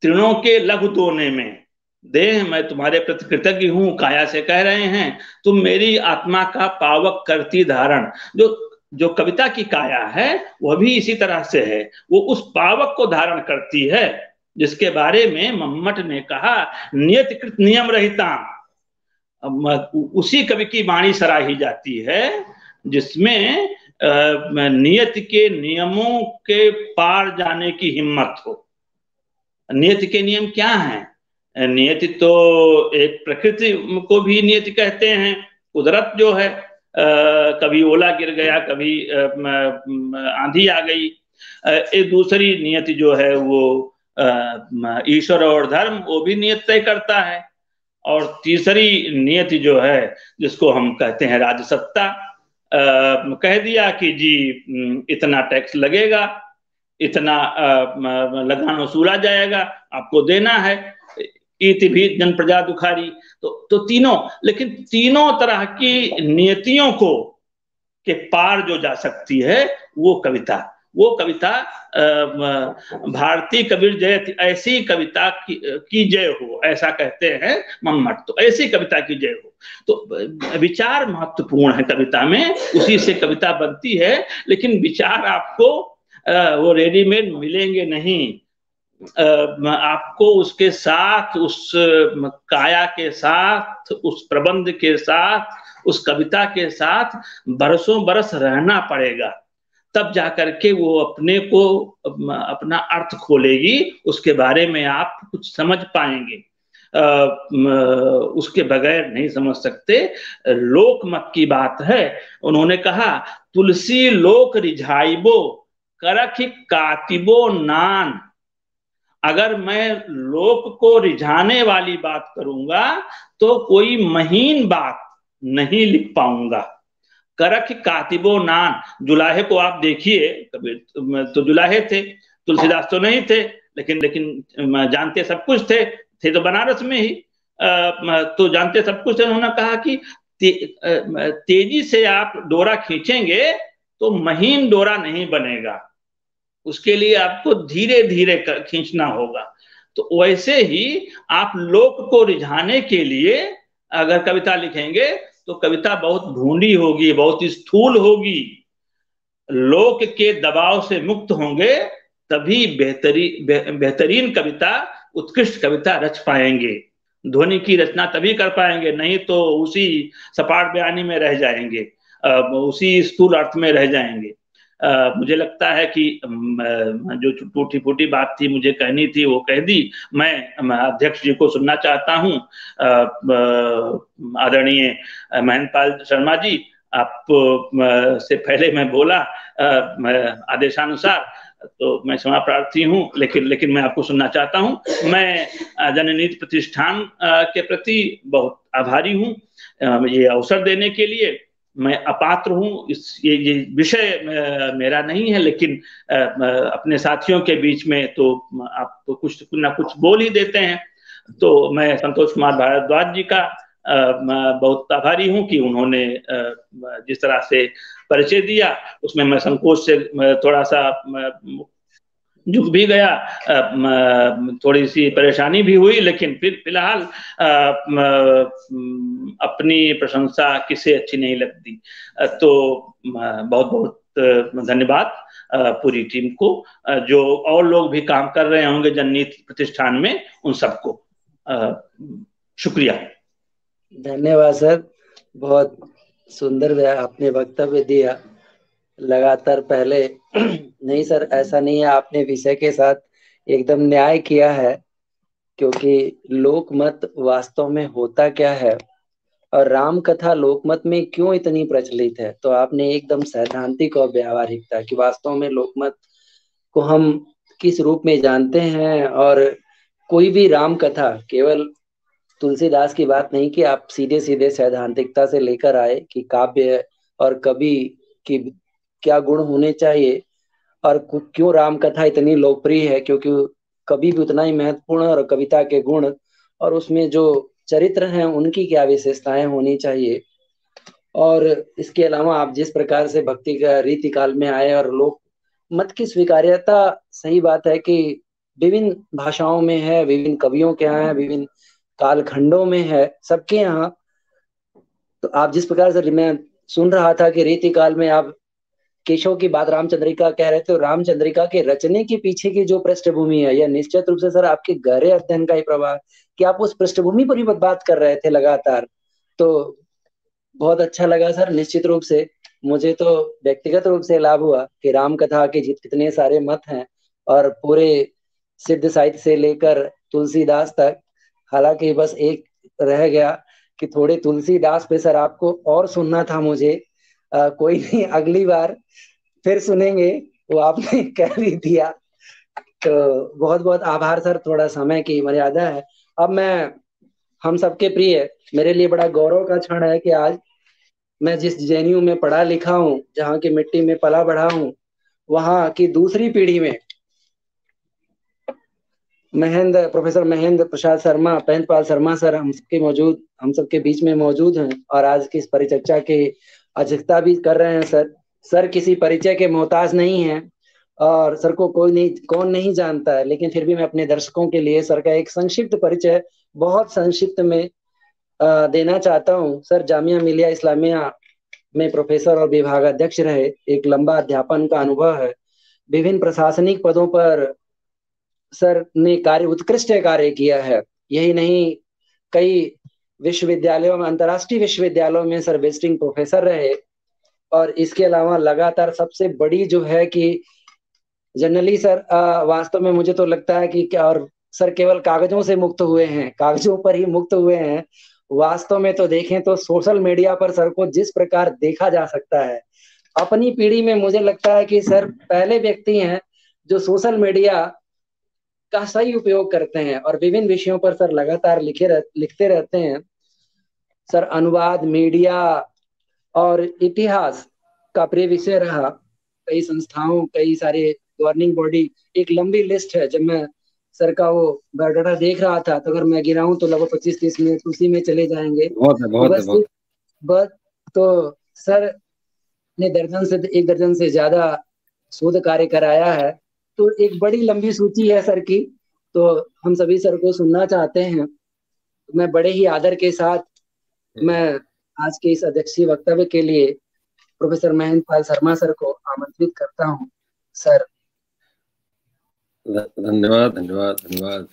तृणों के लघु तोने में। देह, मैं तुम्हारे प्रति कृतज्ञ हूँ, काया से कह रहे हैं तुम मेरी आत्मा का पावक करती धारण। जो जो कविता की काया है वह भी इसी तरह से है, वो उस पावक को धारण करती है जिसके बारे में मम्मट ने कहा नियत कृत नियम रहिता। उसी कवि की वाणी सराही जाती है जिसमें नियत के नियमों के पार जाने की हिम्मत हो। नियति के नियम क्या हैं? नियति तो एक प्रकृति को भी नियति कहते हैं, कुदरत जो है। कभी ओला गिर गया, कभी आंधी आ गई। एक दूसरी नियति जो है वो ईश्वर और धर्म, वो भी नियत तय करता है। और तीसरी नियति जो है जिसको हम कहते हैं राजसत्ता, कह दिया कि जी इतना टैक्स लगेगा, इतना लगान वसूला जाएगा, आपको देना है, इति भी जन प्रजा दुखारी। तो तीनों, लेकिन तीनों तरह की नियतियों को के पार जो जा सकती है वो कविता भारतीय कबीर जय, ऐसी कविता की जय हो, ऐसा कहते हैं मम्मट। तो ऐसी कविता की जय हो। तो विचार महत्वपूर्ण है कविता में, उसी से कविता बनती है। लेकिन विचार आपको वो रेडीमेड मिलेंगे नहीं। आपको उसके साथ, उस काया के साथ, उस प्रबंध के साथ, उस कविता के साथ बरसों बरस रहना पड़ेगा, तब जाकर के वो अपने को, अपना अर्थ खोलेगी, उसके बारे में आप कुछ समझ पाएंगे। उसके बगैर नहीं समझ सकते। लोकमत की बात है, उन्होंने कहा तुलसी लोक रिझाइबो करख कातिबो नान। अगर मैं लोक को रिझाने वाली बात करूंगा तो कोई महीन बात नहीं लिख पाऊंगा। करख कातिबो नान, जुलाहे को आप देखिए, कबीर तो जुलाहे थे, तुलसीदास तो नहीं थे, लेकिन जानते सब कुछ थे तो बनारस में ही, तो जानते सब कुछ थे। उन्होंने कहा कि तेजी से आप डोरा खींचेंगे तो महीन डोरा नहीं बनेगा, उसके लिए आपको धीरे धीरे खींचना होगा। तो वैसे ही आप लोक को रिझाने के लिए अगर कविता लिखेंगे तो कविता बहुत भूंडी होगी, बहुत स्थूल होगी। लोक के दबाव से मुक्त होंगे तभी बेहतरीन कविता, उत्कृष्ट कविता रच पाएंगे। ध्वनि की रचना तभी कर पाएंगे, नहीं तो उसी सपाट बयानी में रह जाएंगे, उसी स्थूल अर्थ में रह जाएंगे। मुझे लगता है कि जो टूटी फूटी बात थी मुझे कहनी थी वो कह दी। मैं अध्यक्ष जी को सुनना चाहता हूँ। आदरणीय महेंद्रपाल शर्मा जी, आप से पहले मैं बोला आदेशानुसार, तो मैं क्षमा प्रार्थी हूँ, लेकिन मैं आपको सुनना चाहता हूँ। मैं जननीति प्रतिष्ठान के प्रति बहुत आभारी हूँ ये अवसर देने के लिए। मैं अपात्र हूँ, ये विषय मेरा नहीं है, लेकिन अपने साथियों के बीच में तो आप तो कुछ ना कुछ बोल ही देते हैं। तो मैं संतोष कुमार भारद्वाज जी का बहुत आभारी हूँ कि उन्होंने जिस तरह से परिचय दिया उसमें मैं संकोच से थोड़ा सा झुक भी गया, थोड़ी सी परेशानी भी हुई, लेकिन फिर फिलहाल अपनी प्रशंसा किसे अच्छी नहीं लगती। तो बहुत बहुत धन्यवाद पूरी टीम को, जो और लोग भी काम कर रहे होंगे जननीति प्रतिष्ठान में, उन सबको शुक्रिया। धन्यवाद सर, बहुत सुंदर आपने वक्तव्य दिया। लगातार पहले नहीं सर, ऐसा नहीं है, आपने विषय के साथ एकदम न्याय किया है, क्योंकि लोकमत वास्तव में होता क्या है और राम कथा लोकमत में क्यों इतनी प्रचलित है। तो आपने एकदम सैद्धांतिक और व्यावहारिकता कि वास्तव में लोकमत को हम किस रूप में जानते हैं। और कोई भी राम कथा केवल तुलसीदास की बात नहीं कि आप सीधे सीधे सैद्धांतिकता से लेकर आए कि काव्य और कवि की क्या गुण होने चाहिए और क्यों राम कथा इतनी लोकप्रिय है, क्योंकि कवि भी उतना ही महत्वपूर्ण है और कविता के गुण और उसमें जो चरित्र हैं उनकी क्या विशेषताएं होनी चाहिए। और इसके अलावा आप जिस प्रकार से भक्ति का रीति काल में आए और लोग मत की स्वीकार्यता, सही बात है कि विभिन्न भाषाओं में है, विभिन्न कवियों के यहाँ है, विभिन्न कालखंडों में है, सबके यहाँ। तो आप जिस प्रकार से, मैं सुन रहा था कि रीति काल में आप केशव की बात रामचंद्रिका कह रहे थे, तो रामचंद्रिका के रचने के पीछे की जो पृष्ठभूमि है, यह निश्चित रूप से सर आपके गहरे अध्ययन का ही प्रभाव कि आप उस पृष्ठभूमि पर ही बात कर रहे थे लगातार। तो बहुत अच्छा लगा सर। निश्चित रूप से मुझे तो व्यक्तिगत रूप से लाभ हुआ कि राम कथा के कितने सारे मत हैं, और पूरे सिद्ध साहित्य से लेकर तुलसीदास तक। हालांकि बस एक रह गया कि थोड़े तुलसीदास पे सर आपको और सुनना था मुझे। कोई नहीं, अगली बार फिर सुनेंगे, वो आपने कह भी दिया। तो बहुत बहुत आभार सर, थोड़ा समय की मर्यादा है। अब मैं, हम सबके प्रिय, मेरे लिए बड़ा गौरव का क्षण है कि आज मैं जिस जेएनयू में पढ़ा लिखा हूँ, जहाँ की मिट्टी में पला बढ़ा हूँ, वहाँ की दूसरी पीढ़ी में प्रोफेसर महेंद्र प्रसाद शर्मा, महेंद्र शर्मा सर हम सबके बीच में मौजूद हैं, और आज की इस परिचर्चा की अध्यक्षता भी कर रहे हैं सर। सर किसी परिचय के मोहताज नहीं हैं, और सर को कौन नहीं जानता है, लेकिन फिर भी मैं अपने दर्शकों के लिए सर का एक संक्षिप्त परिचय बहुत संक्षिप्त में देना चाहता हूँ। सर जामिया मिलिया इस्लामिया में प्रोफेसर और विभागाध्यक्ष रहे, एक लंबा अध्यापन का अनुभव है, विभिन्न प्रशासनिक पदों पर सर ने उत्कृष्ट कार्य किया है। यही नहीं, कई विश्वविद्यालयों में, अंतर्राष्ट्रीय विश्वविद्यालयों में सर विजिटिंग प्रोफेसर रहे। और इसके अलावा लगातार सबसे बड़ी जो है कि जनरली सर, वास्तव में मुझे तो लगता है कि क्या, और सर केवल कागजों से मुक्त हुए हैं, कागजों पर ही मुक्त हुए हैं। वास्तव में तो देखें तो सोशल मीडिया पर सर को जिस प्रकार देखा जा सकता है, अपनी पीढ़ी में मुझे लगता है कि सर पहले व्यक्ति हैं जो सोशल मीडिया का सही उपयोग करते हैं, और विभिन्न विषयों पर सर लगातार लिखते रहते हैं। सर अनुवाद, मीडिया और इतिहास का प्रिय विषय रहा। कई संस्थाओं, कई सारे गवर्निंग बॉडी, एक लंबी लिस्ट है। जब मैं सर का वो बायोडाटा देख रहा था, तो अगर मैं गिनाऊं तो लगभग 25-30 मिनट उसी में चले जाएंगे। बहुत है, तो बहुत है, बहुत। बस तो सर ने एक दर्जन से ज्यादा शोध कार्य कराया है। तो एक बड़ी लंबी सूची है सर की, तो हम सभी सर को सुनना चाहते हैं। मैं बड़े ही आदर के साथ, मैं आज के इस अध्यक्षीय वक्तव्य के लिए प्रोफेसर महेंद्र पाल शर्मा सर को आमंत्रित करता हूँ। सर धन्यवाद, धन्यवाद, धन्यवाद।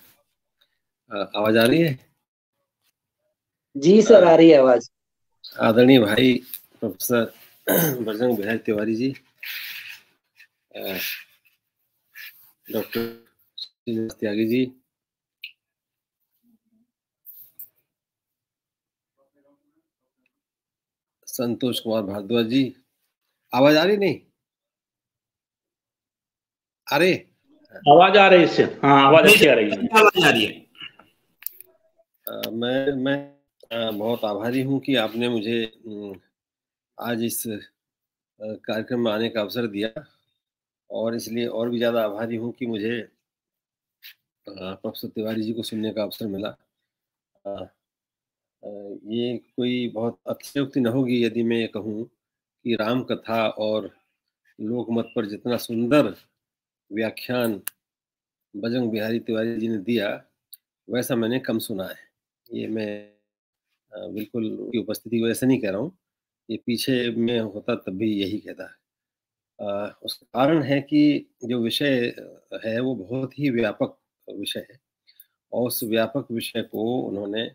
आवाज आ रही है? जी सर, आ रही है आवाज। आदरणीय भाई प्रोफेसर बजरंग बिहारी तिवारी जी, डॉक्टर त्यागी जी, संतोष कुमार भारद्वाज जी, आवाज आ रही? नहीं आ रही? आवाज आ रही है इससे? हाँ, आवाज अच्छी आ रही है। आवाज आ रही है। मैं बहुत आभारी हूँ कि आपने मुझे आज इस कार्यक्रम में आने का अवसर दिया, और इसलिए और भी ज़्यादा आभारी हूँ कि मुझे प्रोफेसर तिवारी जी को सुनने का अवसर मिला। ये कोई बहुत अतिशयोक्ति न होगी यदि मैं ये कहूँ कि राम कथा और लोकमत पर जितना सुंदर व्याख्यान बजरंग बिहारी तिवारी जी ने दिया, वैसा मैंने कम सुना है। ये मैं बिल्कुल उनकी उपस्थिति की वजह से नहीं कह रहा हूँ, ये पीछे में होता तब भी यही कहता है। उसका कारण है कि जो विषय है वो बहुत ही व्यापक विषय है, और उस व्यापक विषय को उन्होंने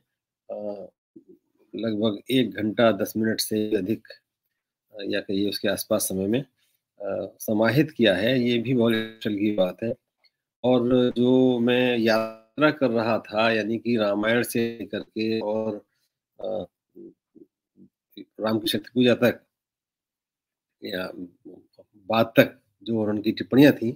लगभग 1 घंटा 10 मिनट से अधिक, या कहिए उसके आसपास समय में समाहित किया है। ये भी बहुत स्पेशल की बात है। और जो मैं यात्रा कर रहा था, यानी कि रामायण से करके और राम की शक्ति पूजा तक या बाद तक जो उनकी टिप्पणियां थी,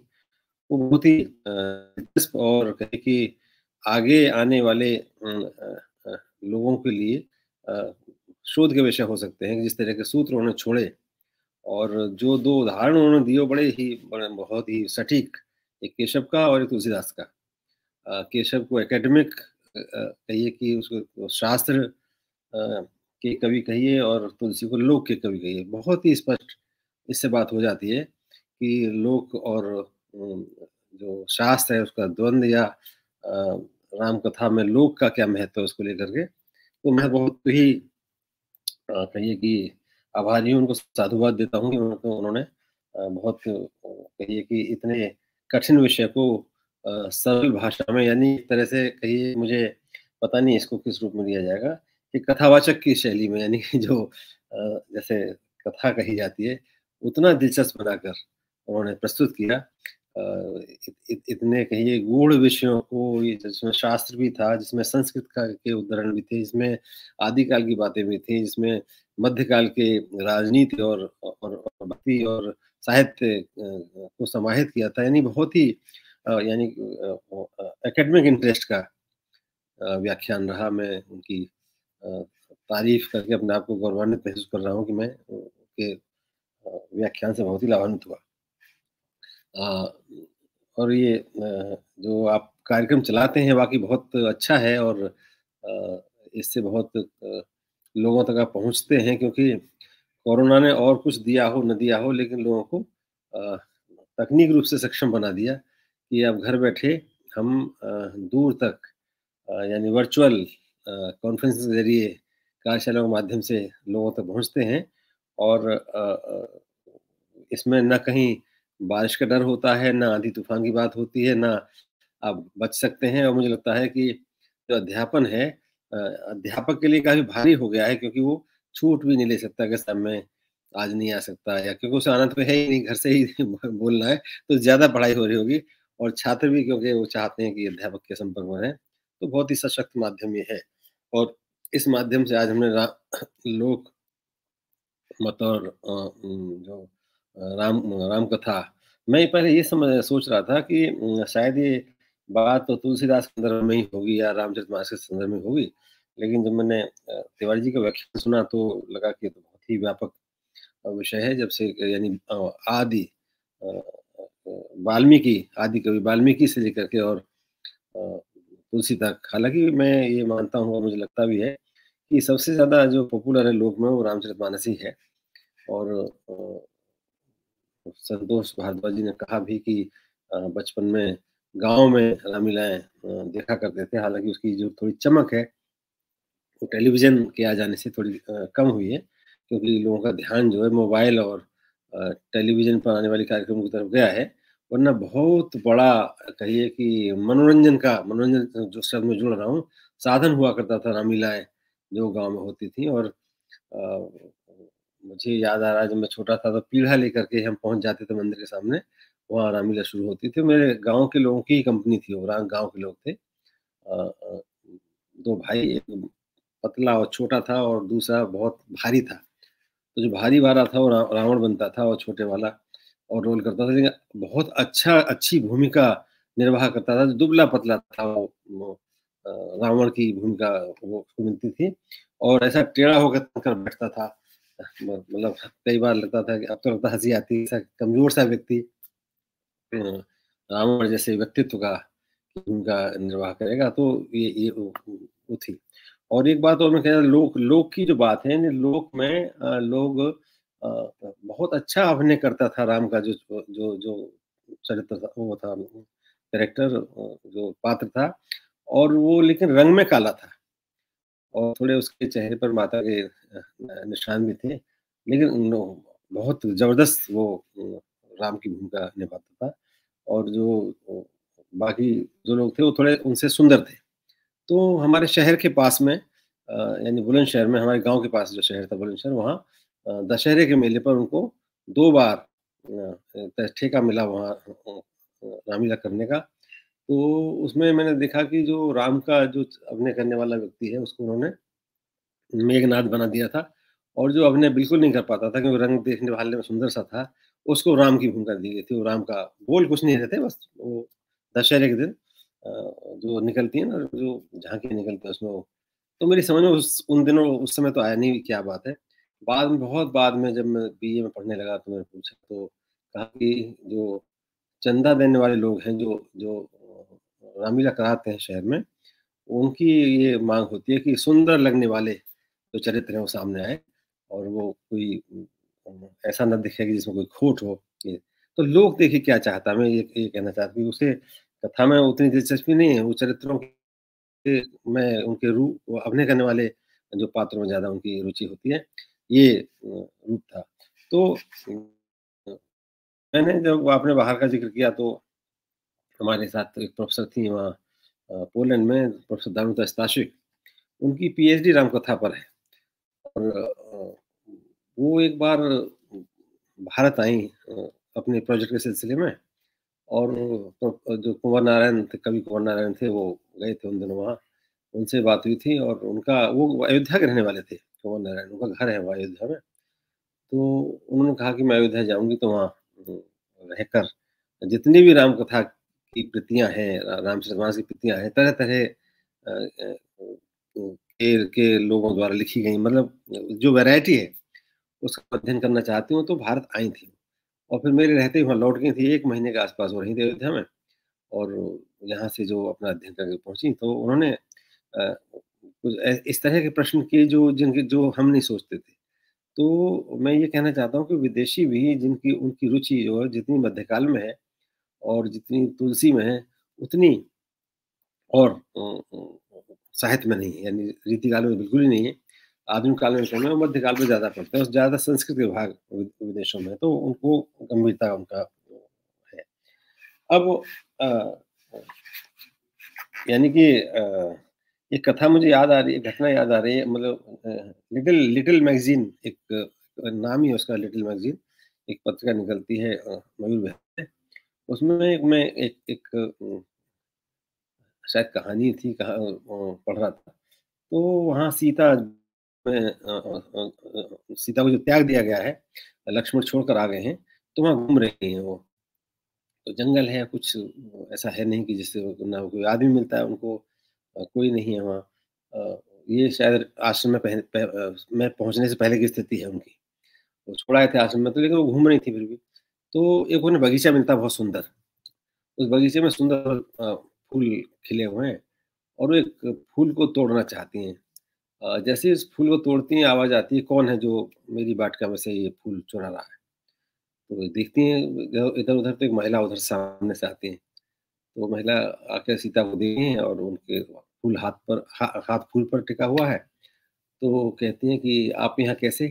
वो बहुत ही दिलचस्प और कहे कि आगे आने वाले लोगों के लिए शोध के विषय हो सकते हैं। जिस तरह के सूत्र उन्होंने छोड़े और जो 2 उदाहरण उन्होंने दिए, बहुत ही सटीक, एक केशव का और एक तुलसीदास का। केशव को एकेडमिक कहिए कि उसको शास्त्र के कवि कहिए और तुलसी को लोक के कवि कहिए, बहुत ही स्पष्ट इससे बात हो जाती है कि लोक और जो शास्त्र है उसका द्वंद्व, या राम कथा में लोक का क्या महत्व है उसको लेकर के। तो मैं बहुत ही कहिए कि आभारी हूँ, उनको साधुवाद देता हूँ कि उन्होंने बहुत कहिए कि इतने कठिन विषय को सरल भाषा में, यानी एक तरह से कहिए, मुझे पता नहीं इसको किस रूप में लिया जाएगा, कि कथावाचक की शैली में, यानी कि जो जैसे कथा कही जाती है उतना दिलचस्प बनाकर उन्होंने प्रस्तुत किया। इतने कहिए गूढ़ विषयों को, ये जिसमें शास्त्र भी था, जिसमें संस्कृत का के उदाहरण भी थे, जिसमें आदिकाल की बातें भी थी, जिसमें मध्यकाल के राजनीति और भक्ति और साहित्य को समाहित किया था। यानी बहुत ही यानी एकेडमिक इंटरेस्ट का व्याख्यान रहा। मैं उनकी तारीफ करके अपने आप को गौरवान्वित महसूस कर रहा हूँ कि मैं उनके व्याख्यान से बहुत ही लाभान्वित हुआ। और ये जो आप कार्यक्रम चलाते हैं वाकई बहुत अच्छा है, और इससे बहुत लोगों तक आप पहुँचते हैं, क्योंकि कोरोना ने और कुछ दिया हो न दिया हो, लेकिन लोगों को तकनीक रूप से सक्षम बना दिया कि अब घर बैठे हम दूर तक यानी वर्चुअल कॉन्फ्रेंस के ज़रिए कार्यशाला के माध्यम से लोगों तक पहुँचते हैं। और इसमें ना कहीं बारिश का डर होता है, ना आंधी-तूफ़ान की बात होती है, ना आप बच सकते हैं। और मुझे लगता है कि जो अध्यापन है अध्यापक के लिए काफ़ी भारी हो गया है, क्योंकि वो छूट भी नहीं ले सकता कि सर मैं आज नहीं आ सकता, या क्योंकि उसे आना तो है ही नहीं, घर से ही बोलना है, तो ज़्यादा पढ़ाई हो रही होगी। और छात्र भी क्योंकि वो चाहते हैं कि अध्यापक के संपर्क में रहें, तो बहुत ही सशक्त माध्यम ये है। और इस माध्यम से आज हमने लोक मत और जो राम कथा, मैं पहले ये सोच रहा था कि शायद ये बात तो तुलसीदास के संदर्भ में ही होगी या रामचरितमानस के संदर्भ में होगी, लेकिन जब मैंने तिवारी जी का व्याख्यान सुना तो लगा कि ये तो बहुत ही व्यापक विषय है। जब से यानी आदि वाल्मीकि, आदि कवि वाल्मीकि से लेकर के और तुलसी तक। हालाँकि मैं ये मानता हूँ और मुझे लगता भी है कि सबसे ज़्यादा जो पॉपुलर है लोक में वो रामचरितमानस ही है। और संतोष भारद्वाज जी ने कहा भी कि बचपन में गाँव में रामलीलाएँ देखा करते थे। हालाँकि उसकी जो थोड़ी चमक है, वो टेलीविज़न के आ जाने से थोड़ी कम हुई है, क्योंकि लोगों का ध्यान जो है मोबाइल और टेलीविज़न पर आने वाले कार्यक्रमों की तरफ गया है। वरना बहुत बड़ा कहिए कि मनोरंजन जो शब्द मैं जुड़ रहा हूँ, साधन हुआ करता था रामलीलाएँ, जो गाँव में होती थी। और अ, मुझे याद आ रहा है जब मैं छोटा था तो पीढ़ा लेकर के हम पहुँच जाते थे मंदिर के सामने, वहाँ रामलीला शुरू होती थी। मेरे गाँव के लोगों की ही कंपनी थी वो, गाँव के लोग थे। 2 भाई, एक पतला और छोटा था और दूसरा बहुत भारी था। तो जो भारी वाला था वो रावण बनता था, और छोटे वाला और रोल करता था, लेकिन बहुत अच्छी भूमिका निर्वाह करता था। जो दुबला-पतला था वो अ, रावण की भूमिका वो उसको मिलती थी, और ऐसा टेढ़ा होकर कर बैठता था। मतलब कई बार लगता था कि अब तो लगता है हँसी आती है, ऐसा कमज़ोर-सा व्यक्ति रावण जैसे व्यक्तित्व का भूमिका निर्वाह करेगा। तो ये वो थी। और एक बात और मैं कह रहा लोक लोक की जो बात है, यानी लोक में लोग बहुत अच्छा अभिनय करता था राम का, जो जो जो चरित्र था, वो था कैरेक्टर, जो पात्र था, और वो लेकिन रंग में काला था, और थोड़े उसके चेहरे पर माता के निशान भी थे। लेकिन बहुत ज़बरदस्त वो राम की भूमिका निभाता था। और जो बाकी जो लोग थे वो थोड़े उनसे सुंदर थे। तो हमारे शहर के पास में यानी बुलंदशहर में, हमारे गाँव के पास जो शहर था बुलंदशहर, वहाँ दशहरे के मेले पर उनको 2 बार ठेका मिला वहाँ रामलीला करने का। तो उसमें मैंने देखा कि जो राम का जो अभिनय करने वाला व्यक्ति है, उसको उन्होंने मेघनाद बना दिया था, और जो अभिनय बिल्कुल नहीं कर पाता था क्योंकि रंग देखने वाले में सुंदर-सा था, उसको राम की भूमिका दी गई थी। वो राम का बोल कुछ नहीं रहते, बस वो दशहरे के दिन जो निकलती है ना, जो झाँकी निकलती है उसमें वो, तो मेरी समझ में उन दिनों उस समय तो आया नहीं कि क्या बात है। बाद में, बहुत बाद में जब मैं बीए में पढ़ने लगा तो मैंने पूछा, तो कहा कि जो चंदा देने वाले लोग हैं, जो जो रामलीला कराते हैं शहर में, उनकी ये मांग होती है कि सुंदर लगने वाले जो चरित्र हैं वो सामने आए और वो कोई ऐसा न दिखे कि जिसमें कोई खोट हो। ये तो लोग देखिए क्या चाहता है, मैं ये कहना चाहता हूँ उसे कथा में उतनी दिलचस्पी नहीं है, वो चरित्रों के में उनके वो अभिनय करने वाले जो पात्रों में ज़्यादा उनकी रुचि होती है, ये रूप था। तो मैंने जब आपने बाहर का ज़िक्र किया तो हमारे साथ एक प्रोफ़ेसर थी वहाँ पोलैंड में, प्रोफ़ेसर दानुता स्टाशिक, उनकी पीएचडी रामकथा पर है और वो एक बार भारत आईं अपने प्रोजेक्ट के सिलसिले में और तो जो कुँवर नारायण थे, कवि कुँवर नारायण थे, वो गए थे उन दिनों वहाँ, उनसे बात हुई थी और उनका वो अयोध्या के रहने वाले थे, कुँवर नारायण, उनका घर है वहाँ अयोध्या में। तो उन्होंने कहा कि मैं अयोध्या जाऊँगी तो वहाँ रहकर जितनी भी राम कथा की प्रतियाँ हैं, रामचरितमानस की प्रतियाँ हैं, तरह-तरह के लोगों द्वारा लिखी गई मतलब जो वैरायटी है, उसका अध्ययन करना चाहती हूँ, तो भारत आई थी। और फिर मेरे रहते ही वहाँ लौट गई थी, 1 महीने के आस-पास वो रही थी अयोध्या में और यहाँ से जो अपना अध्ययन करके पहुँची, तो उन्होंने कुछ इस तरह के प्रश्न किए जो हम नहीं सोचते थे। तो मैं ये कहना चाहता हूँ कि विदेशी भी जिनकी उनकी रुचि जो है जितनी मध्यकाल में है और जितनी तुलसी में है, उतनी और साहित्य में नहीं है, यानी रीतिकाल में बिल्कुल ही नहीं है। आधुनिक काल में कम है और मध्यकाल में ज़्यादा पढ़ते हैं और ज़्यादा संस्कृत विभाग विदेशों में है, तो उनको गंभीरता उनका है। अब यानी कि एक कथा मुझे याद आ रही है, घटना याद आ रही है मतलब लिटिल लिटिल मैगज़ीन एक नाम ही है उसका लिटिल मैगज़ीन, एक पत्रिका निकलती है मयूर विहार में, उसमें मैं एक एक शायद कहानी थी पढ़ रहा था। तो वहाँ सीता में सीता को जो त्याग दिया गया है, लक्ष्मण छोड़कर आ गए हैं, तो वहाँ घूम रही हैं वो। तो जंगल है, कुछ ऐसा है नहीं कि जिससे ना कोई आदमी मिलता है उनको कोई नहीं है वहाँ। ये शायद आश्रम में में पहुँचने से पहले की स्थिति है उनकी। वो छोड़ आए थे आश्रम में तो लेकिन वो घूम रही थी फिर भी। तो एक उन्हें बगीचा मिलता है बहुत सुंदर। उस बगीचे में सुंदर फूल खिले हुए हैं और वो एक फूल को तोड़ना चाहती हैं। जैसे ही उस फूल को तोड़ती हैं आवाज़ आती है, कौन है जो मेरी वाटिका में से ये फूल चुरा रहा है? तो देखती हैं इधर-उधर तो एक महिला उधर सामने से आती है। तो वो महिला आके सीता को देखती हैं और उनके फूल हाथ फूल पर टिका हुआ है। तो वो कहती हैं कि आप यहाँ कैसे?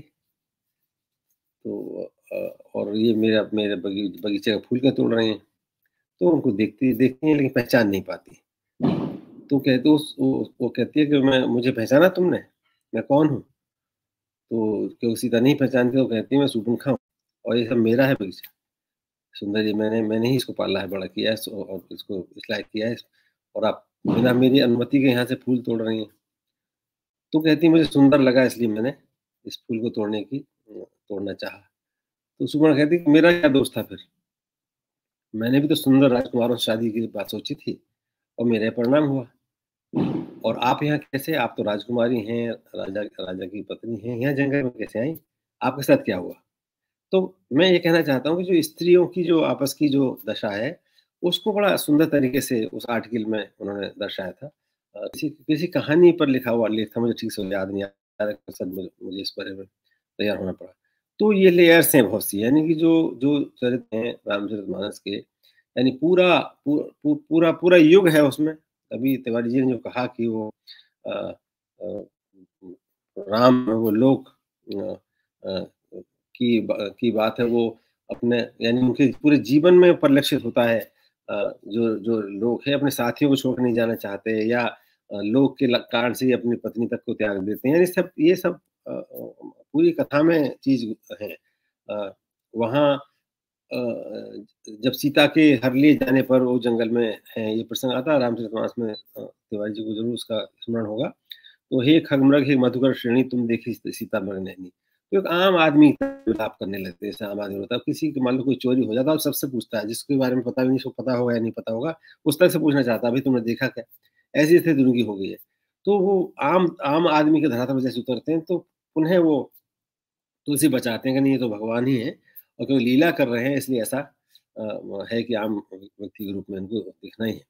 तो और ये मेरे बगीचे का फूल क्यों तोड़ रहे हैं? तो उनको देखती देखती हैं लेकिन पहचान नहीं पाती। तो कहते उस वो कहती है कि मैं मुझे पहचाना तुमने? मैं कौन हूँ? तो क्यों सीता नहीं पहचानती तो कहती है मैं शूर्पणखा हूँ और ये सब मेरा है बगीचा। सुंदर जी मैंने ही इसको पाला है, बड़ा किया है और इसको इस लायक किया है और आप बिना मेरी अनुमति के यहाँ से फूल तोड़ रही हैं। तो कहती है मुझे सुंदर लगा इसलिए मैंने इस फूल को तोड़ना चाहा। तो सुपर्णखा कहती है मेरा क्या दोष था फिर? मैंने भी तो सुंदर राजकुमारों से शादी की बात सोची थी और मेरा ये परिणाम हुआ। और आप यहाँ कैसे? आप तो राजकुमारी हैं, राजा राजा की पत्नी हैं, यहाँ जंगल में कैसे आईं? आपके साथ क्या हुआ? तो मैं ये कहना चाहता हूँ कि जो स्त्रियों की जो आपस की जो दशा है, उसको बड़ा सुंदर तरीके से उस आर्टिकल में उन्होंने दर्शाया था। किसी किसी कहानी पर लिखा हुआ लेख था, मुझे ठीक से याद नहीं आ रहा है, सच में मुझे इस बारे में तैयार होना पड़ा। तो ये लेयर्स हैं बहुत सी, यानी कि जो जो चरित्र हैं रामचरितमानस के, यानी पूरा युग है उसमें। अभी तिवारी जी ने जो कहा कि वो अ अ, राम वो लोक अ की बात है, वो अपने यानी उनके पूरे जीवन में परिलक्षित होता है। जो जो लोग हैं अपने साथियों को छोड़ नहीं जाना चाहते या लोग के कारण से ही अपनी पत्नी तक को त्याग देते हैं। यानी ये सब पूरी कथा में चीज़ है। वहाँ जब सीता के हर लिए जाने पर वो जंगल में है, ये प्रसंग आता है रामचरितमानस में। तिवारी जी को ज़रूर उसका स्मरण होगा। तो हे खगमृग हे मधुकर श्रेणी तुम देखी सीता मृग नैनी। तो एक आम आदमी विलाप करने लगते हैं, जैसे आम आदमी होता है। किसी के मान लो कोई चोरी हो जाता है और सबसे पूछता है, जिसके बारे में पता भी नहीं, उसको पता होगा या नहीं पता होगा, उस तरह से पूछना चाहता है, भाई तुमने देखा क्या? ऐसी स्थिति उनकी हो गई है। तो वो आम आम आदमी के धरातल पर जैसे उतरते हैं तो उन्हें वो तुलसी बचाते हैं कि नहीं ये तो भगवान ही है और क्योंकि लीला कर रहे हैं इसलिए ऐसा है कि आम व्यक्ति के रूप में उनको दिखना ही है।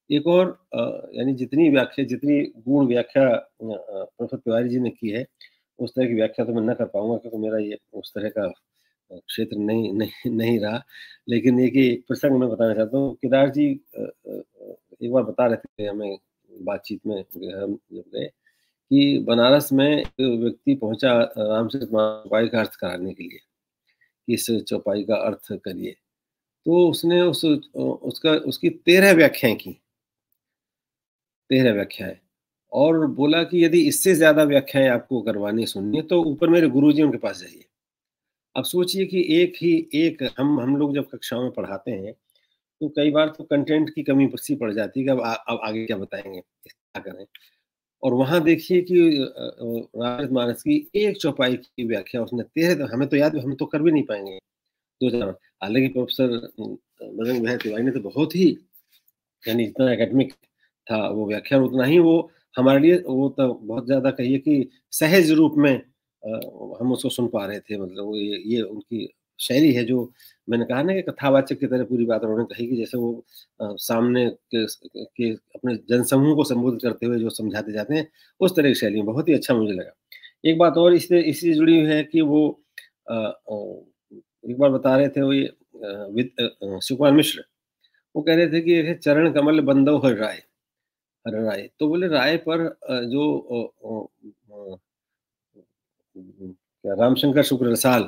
एक और यानी जितनी गूढ़ व्याख्या प्रोफेसर तिवारी जी ने की है, उस तरह की व्याख्या तो मैं न कर पाऊंगा, क्योंकि मेरा ये उस तरह का क्षेत्र नहीं रहा। लेकिन एक प्रसंग मैं बताना चाहता हूँ। केदार जी एक बार बता रहे थे हमें बातचीत में, हम जब गए, कि बनारस में एक व्यक्ति पहुंचा रामचरित चौपाई का अर्थ कराने के लिए, इस चौपाई का अर्थ करिए। तो उसने उसकी 13 व्याख्याएं की, 13 व्याख्याएं, और बोला कि यदि इससे ज्यादा व्याख्याएं आपको करवानी सुननी है तो ऊपर मेरे गुरुजी उनके पास जाइए। अब सोचिए कि एक हम लोग जब कक्षाओं में पढ़ाते हैं तो कई बार तो कंटेंट की कमी सी पड़ जाती है कि अब आगे क्या बताएंगे, क्या करें। और वहां देखिए कि रामचरितमानस की एक चौपाई की व्याख्या उसने 13, हमें तो याद, हम तो कर भी नहीं पाएंगे 2000। हालांकि प्रोफेसर बजरंग बिहारी तिवारी ने तो बहुत ही, यानी इतना एकेडमिक था वो व्याख्यान, उतना ही वो हमारे लिए, वो तो बहुत ज्यादा कहिए कि सहज रूप में हम उसको सुन पा रहे थे। मतलब ये उनकी शैली है, जो मैंने कहा ना कि कथावाचक की तरह पूरी बात उन्होंने कही, कि जैसे वो सामने के अपने जनसमूह को संबोधित करते हुए जो समझाते जाते हैं, उस तरह की शैली में बहुत ही अच्छा मुझे लगा। एक बात और इससे जुड़ी हुई है कि वो एक बार बता रहे थे, वो ये सुकुमार मिश्र, वो कह रहे थे कि चरण कमल बंदो हर राय। तो बोले राय पर जो क्या रामशंकर शुक्ल रसाल,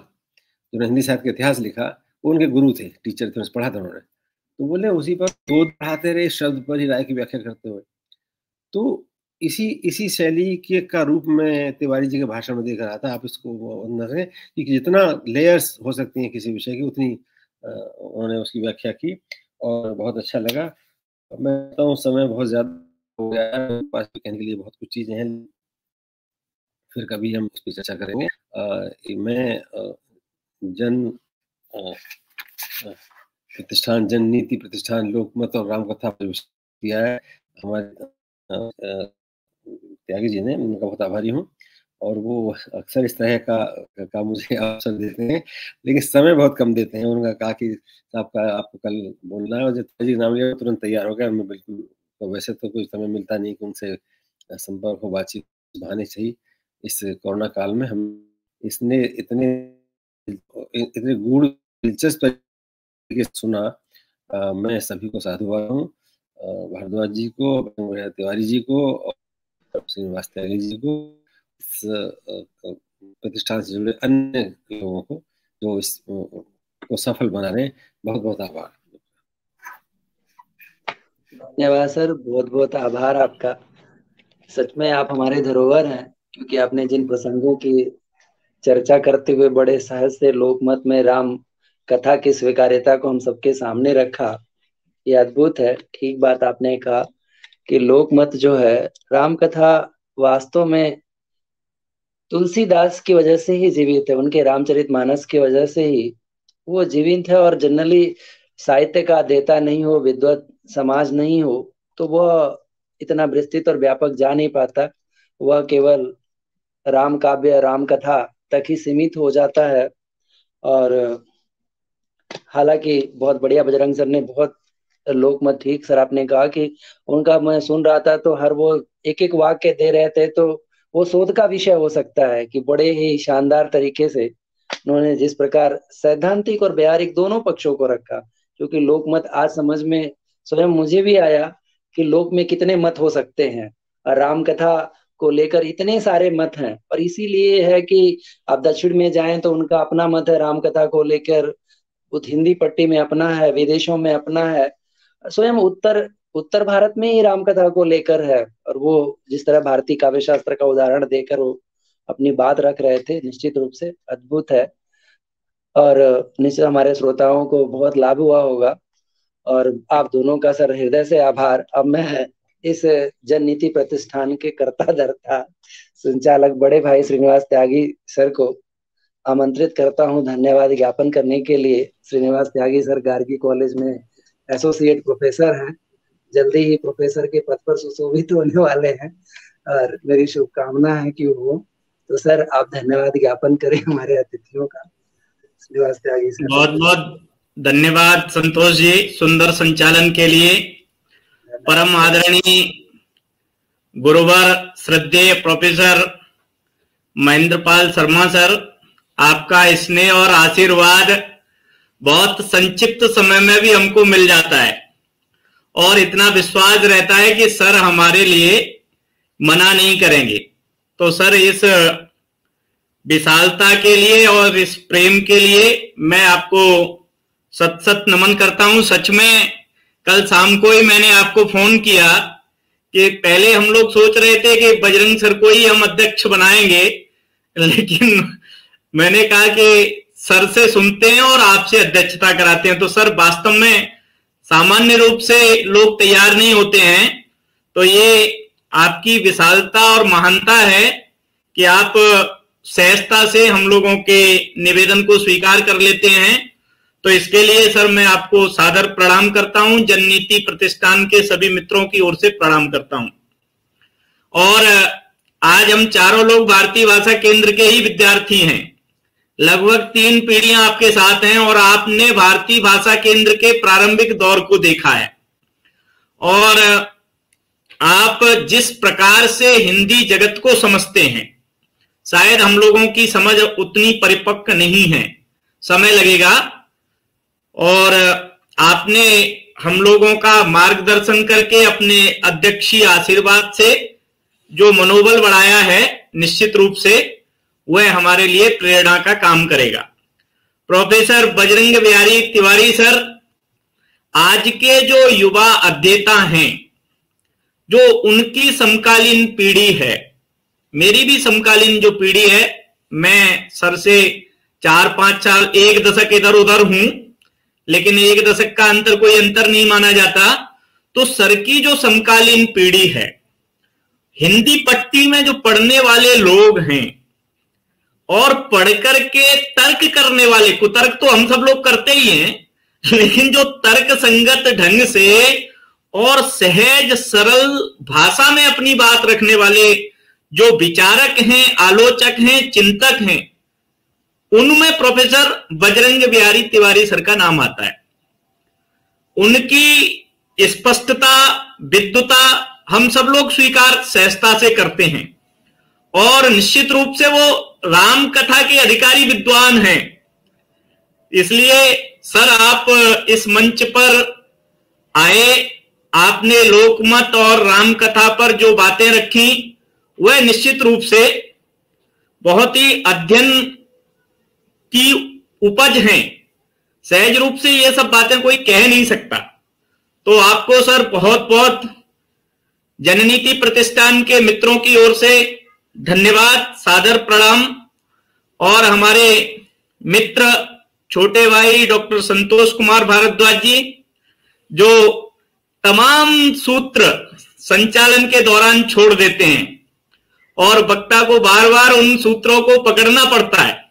जो हिंदी साहित्य का इतिहास लिखा, वो उनके गुरु थे, टीचर थे, पढ़ा था उन्होंने। तो बोले उसी पर शोध पढ़ाते रहे, शब्द पर ही राय की व्याख्या करते हुए। तो इसी शैली के का रूप में तिवारी जी के भाषण में देख रहा था। आप इसको अंदर से कि जितना लेयर्स हो सकती हैं किसी विषय की, उतनी उन्होंने उसकी व्याख्या की, और बहुत अच्छा लगा। मैं कहता हूँ समय बहुत ज्यादा हो गया है, पास कहने के लिए बहुत कुछ चीजें हैं, फिर कभी हम उस पर चर्चा करेंगे। मैं जन प्रतिष्ठान, जन नीति प्रतिष्ठान, लोकमत और रामकथा पर दिया है हमारे त्यागी जी ने, उनका बहुत आभारी हूँ। और वो अक्सर इस तरह का मुझे अवसर देते हैं, लेकिन समय बहुत कम देते हैं। उनका कहा कि आपको कल बोलना है, और जब जी नाम लिया तुरंत तैयार हो गया। मैं बिल्कुल, तो वैसे तो कोई समय मिलता नहीं कि उनसे संपर्क हो, बातचीत बहाने चाहिए। इस कोरोना काल में हम इसने इतने गूढ़ दिलचस्प तरीके से सुना। मैं सभी को साधुवाद हूँ, भारद्वाज जी को, तिवारी जी को और श्रीनिवास त्यागी जी को, इस प्रतिष्ठान से जुड़े अन्य लोगों को जो इस को सफल बना रहे हैं। बहुत बहुत आभार। धन्यवाद सर, बहुत बहुत आभार आपका। सच में आप हमारे धरोहर हैं, क्योंकि आपने जिन प्रसंगों की चर्चा करते हुए बड़े सहज से लोकमत में राम कथा की स्वीकार्यता को हम सबके सामने रखा, ये अद्भुत है। ठीक बात आपने कहा कि लोकमत जो है, राम कथा वास्तव में तुलसीदास की वजह से ही जीवित है, उनके रामचरितमानस की वजह से ही वो जीवित है। और जनरली साहित्य का देता नहीं हो, विद्वत समाज नहीं हो, तो वह इतना विस्तृत और व्यापक जा नहीं पाता। वह केवल राम काव्य, राम कथा तक ही सीमित हो जाता है। और हालांकि बहुत बढ़िया बजरंग सर ने बहुत लोकमत, ठीक सर आपने कहा कि उनका मैं सुन रहा था तो हर वो एक एक वाक्य दे रहे थे, तो वो शोध का विषय हो सकता है कि बड़े ही शानदार तरीके से उन्होंने जिस प्रकार सैद्धांतिक और व्यावहारिक दोनों पक्षों को रखा। क्योंकि लोकमत आज समझ में स्वयं मुझे भी आया कि लोक में कितने मत हो सकते हैं, और राम कथा को लेकर इतने सारे मत हैं। और इसीलिए है कि आप दक्षिण में जाएं तो उनका अपना मत है राम कथा को लेकर, हिंदी पट्टी में अपना है, विदेशों में अपना है, स्वयं उत्तर उत्तर भारत में ही रामकथा को लेकर है। और वो जिस तरह भारतीय काव्य शास्त्र का उदाहरण देकर वो अपनी बात रख रहे थे, निश्चित रूप से अद्भुत है। और निश्चित हमारे श्रोताओं को बहुत लाभ हुआ होगा। और आप दोनों का सर हृदय से आभार। अब मैं इस जन नीति प्रतिष्ठान के कर्ता धर्ता संचालक बड़े भाई श्रीनिवास त्यागी सर को आमंत्रित करता हूं धन्यवाद ज्ञापन करने के लिए। श्रीनिवास त्यागी सर गार्गी कॉलेज में एसोसिएट प्रोफेसर हैं, जल्दी ही प्रोफेसर के पद पर सुशोभित होने वाले हैं, और मेरी शुभकामना है कि वो। तो सर आप धन्यवाद ज्ञापन करें हमारे अतिथियों का। श्रीनिवास त्यागी सर, बहुत बहुत धन्यवाद संतोष जी, सुंदर संचालन के लिए। परम आदरणीय गुरुवर श्रद्धेय प्रोफेसर महेंद्रपाल शर्मा सर, आपका स्नेह और आशीर्वाद बहुत संक्षिप्त समय में भी हमको मिल जाता है और इतना विश्वास रहता है कि सर हमारे लिए मना नहीं करेंगे। तो सर इस विशालता के लिए और इस प्रेम के लिए मैं आपको सत सत नमन करता हूं। सच में कल शाम को ही मैंने आपको फोन किया कि पहले हम लोग सोच रहे थे कि बजरंग सर को ही हम अध्यक्ष बनाएंगे, लेकिन मैंने कहा कि सर से सुनते हैं और आपसे अध्यक्षता कराते हैं। तो सर वास्तव में सामान्य रूप से लोग तैयार नहीं होते हैं, तो ये आपकी विशालता और महानता है कि आप सहजता से हम लोगों के निवेदन को स्वीकार कर लेते हैं। तो इसके लिए सर मैं आपको सादर प्रणाम करता हूं, जननीति प्रतिष्ठान के सभी मित्रों की ओर से प्रणाम करता हूं। और आज हम चारों लोग भारतीय भाषा केंद्र के ही विद्यार्थी हैं, लगभग 3 पीढ़ियां आपके साथ हैं और आपने भारतीय भाषा केंद्र के प्रारंभिक दौर को देखा है और आप जिस प्रकार से हिंदी जगत को समझते हैं, शायद हम लोगों की समझ उतनी परिपक्व नहीं है, समय लगेगा। और आपने हम लोगों का मार्गदर्शन करके अपने अध्यक्षीय आशीर्वाद से जो मनोबल बढ़ाया है, निश्चित रूप से वह हमारे लिए प्रेरणा का काम करेगा। प्रोफेसर बजरंग बिहारी तिवारी सर आज के जो युवा अध्येता हैं, जो उनकी समकालीन पीढ़ी है, मेरी भी समकालीन जो पीढ़ी है, मैं सर से 4-5 साल, 1 दशक इधर उधर हूं, लेकिन 1 दशक का अंतर कोई अंतर नहीं माना जाता। तो सर की जो समकालीन पीढ़ी है, हिंदी पट्टी में जो पढ़ने वाले लोग हैं और पढ़ करके तर्क करने वाले, कुतर्क तो हम सब लोग करते ही हैं, लेकिन जो तर्क संगत ढंग से और सहज सरल भाषा में अपनी बात रखने वाले जो विचारक हैं, आलोचक हैं, चिंतक हैं, उनमें प्रोफेसर बजरंग बिहारी तिवारी सर का नाम आता है। उनकी स्पष्टता, विद्वता हम सब लोग स्वीकार सहजता से करते हैं और निश्चित रूप से वो राम कथा के अधिकारी विद्वान हैं। इसलिए सर आप इस मंच पर आए, आपने लोकमत और राम कथा पर जो बातें रखी वह निश्चित रूप से बहुत ही अध्ययन की उपज हैं। सहज रूप से ये सब बातें कोई कह नहीं सकता। तो आपको सर बहुत बहुत जननीति प्रतिष्ठान के मित्रों की ओर से धन्यवाद, सादर प्रणाम। और हमारे मित्र छोटे भाई डॉक्टर संतोष कुमार भारद्वाज जी, जो तमाम सूत्र संचालन के दौरान छोड़ देते हैं और वक्ता को बार बार उन सूत्रों को पकड़ना पड़ता है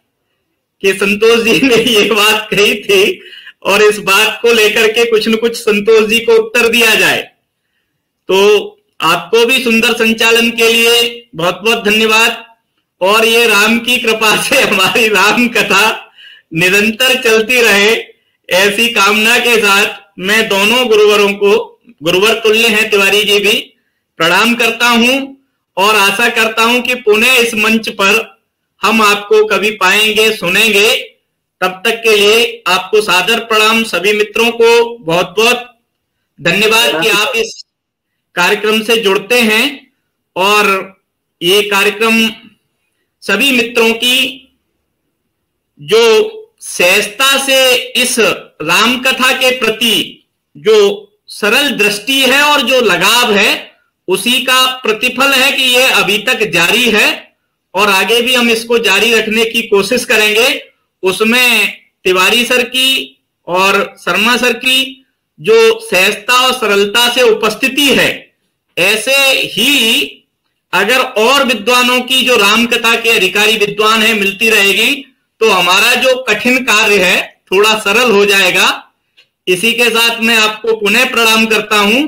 कि संतोष जी ने ये बात कही थी और इस बात को लेकर के कुछ न कुछ संतोष जी को उत्तर दिया जाए। तो आपको भी सुंदर संचालन के लिए बहुत बहुत धन्यवाद। और ये राम की कृपा से हमारी राम कथा निरंतर चलती रहे, ऐसी कामना के साथ मैं दोनों गुरुवरों को, गुरुवर तुल्य हैं तिवारी जी भी, प्रणाम करता हूं और आशा करता हूं कि पुनः इस मंच पर हम आपको कभी पाएंगे, सुनेंगे। तब तक के लिए आपको सादर प्रणाम। सभी मित्रों को बहुत बहुत धन्यवाद कि आप इस कार्यक्रम से जुड़ते हैं और ये कार्यक्रम सभी मित्रों की जो सहजता से इस राम कथा के प्रति जो सरल दृष्टि है और जो लगाव है, उसी का प्रतिफल है कि ये अभी तक जारी है और आगे भी हम इसको जारी रखने की कोशिश करेंगे। उसमें तिवारी सर की और शर्मा सर की जो सहजता और सरलता से उपस्थिति है, ऐसे ही अगर और विद्वानों की जो राम कथा के अधिकारी विद्वान है मिलती रहेगी तो हमारा जो कठिन कार्य है थोड़ा सरल हो जाएगा। इसी के साथ मैं आपको पुनः प्रणाम करता हूं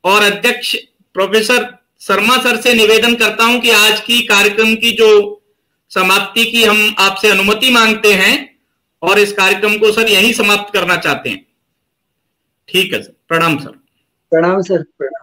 और अध्यक्ष प्रोफेसर शर्मा सर से निवेदन करता हूं कि आज की कार्यक्रम की जो समाप्ति की हम आपसे अनुमति मांगते हैं और इस कार्यक्रम को सर यहीं समाप्त करना चाहते हैं। ठीक है सर, प्रणाम सर। प्रणाम सर, प्रणाम।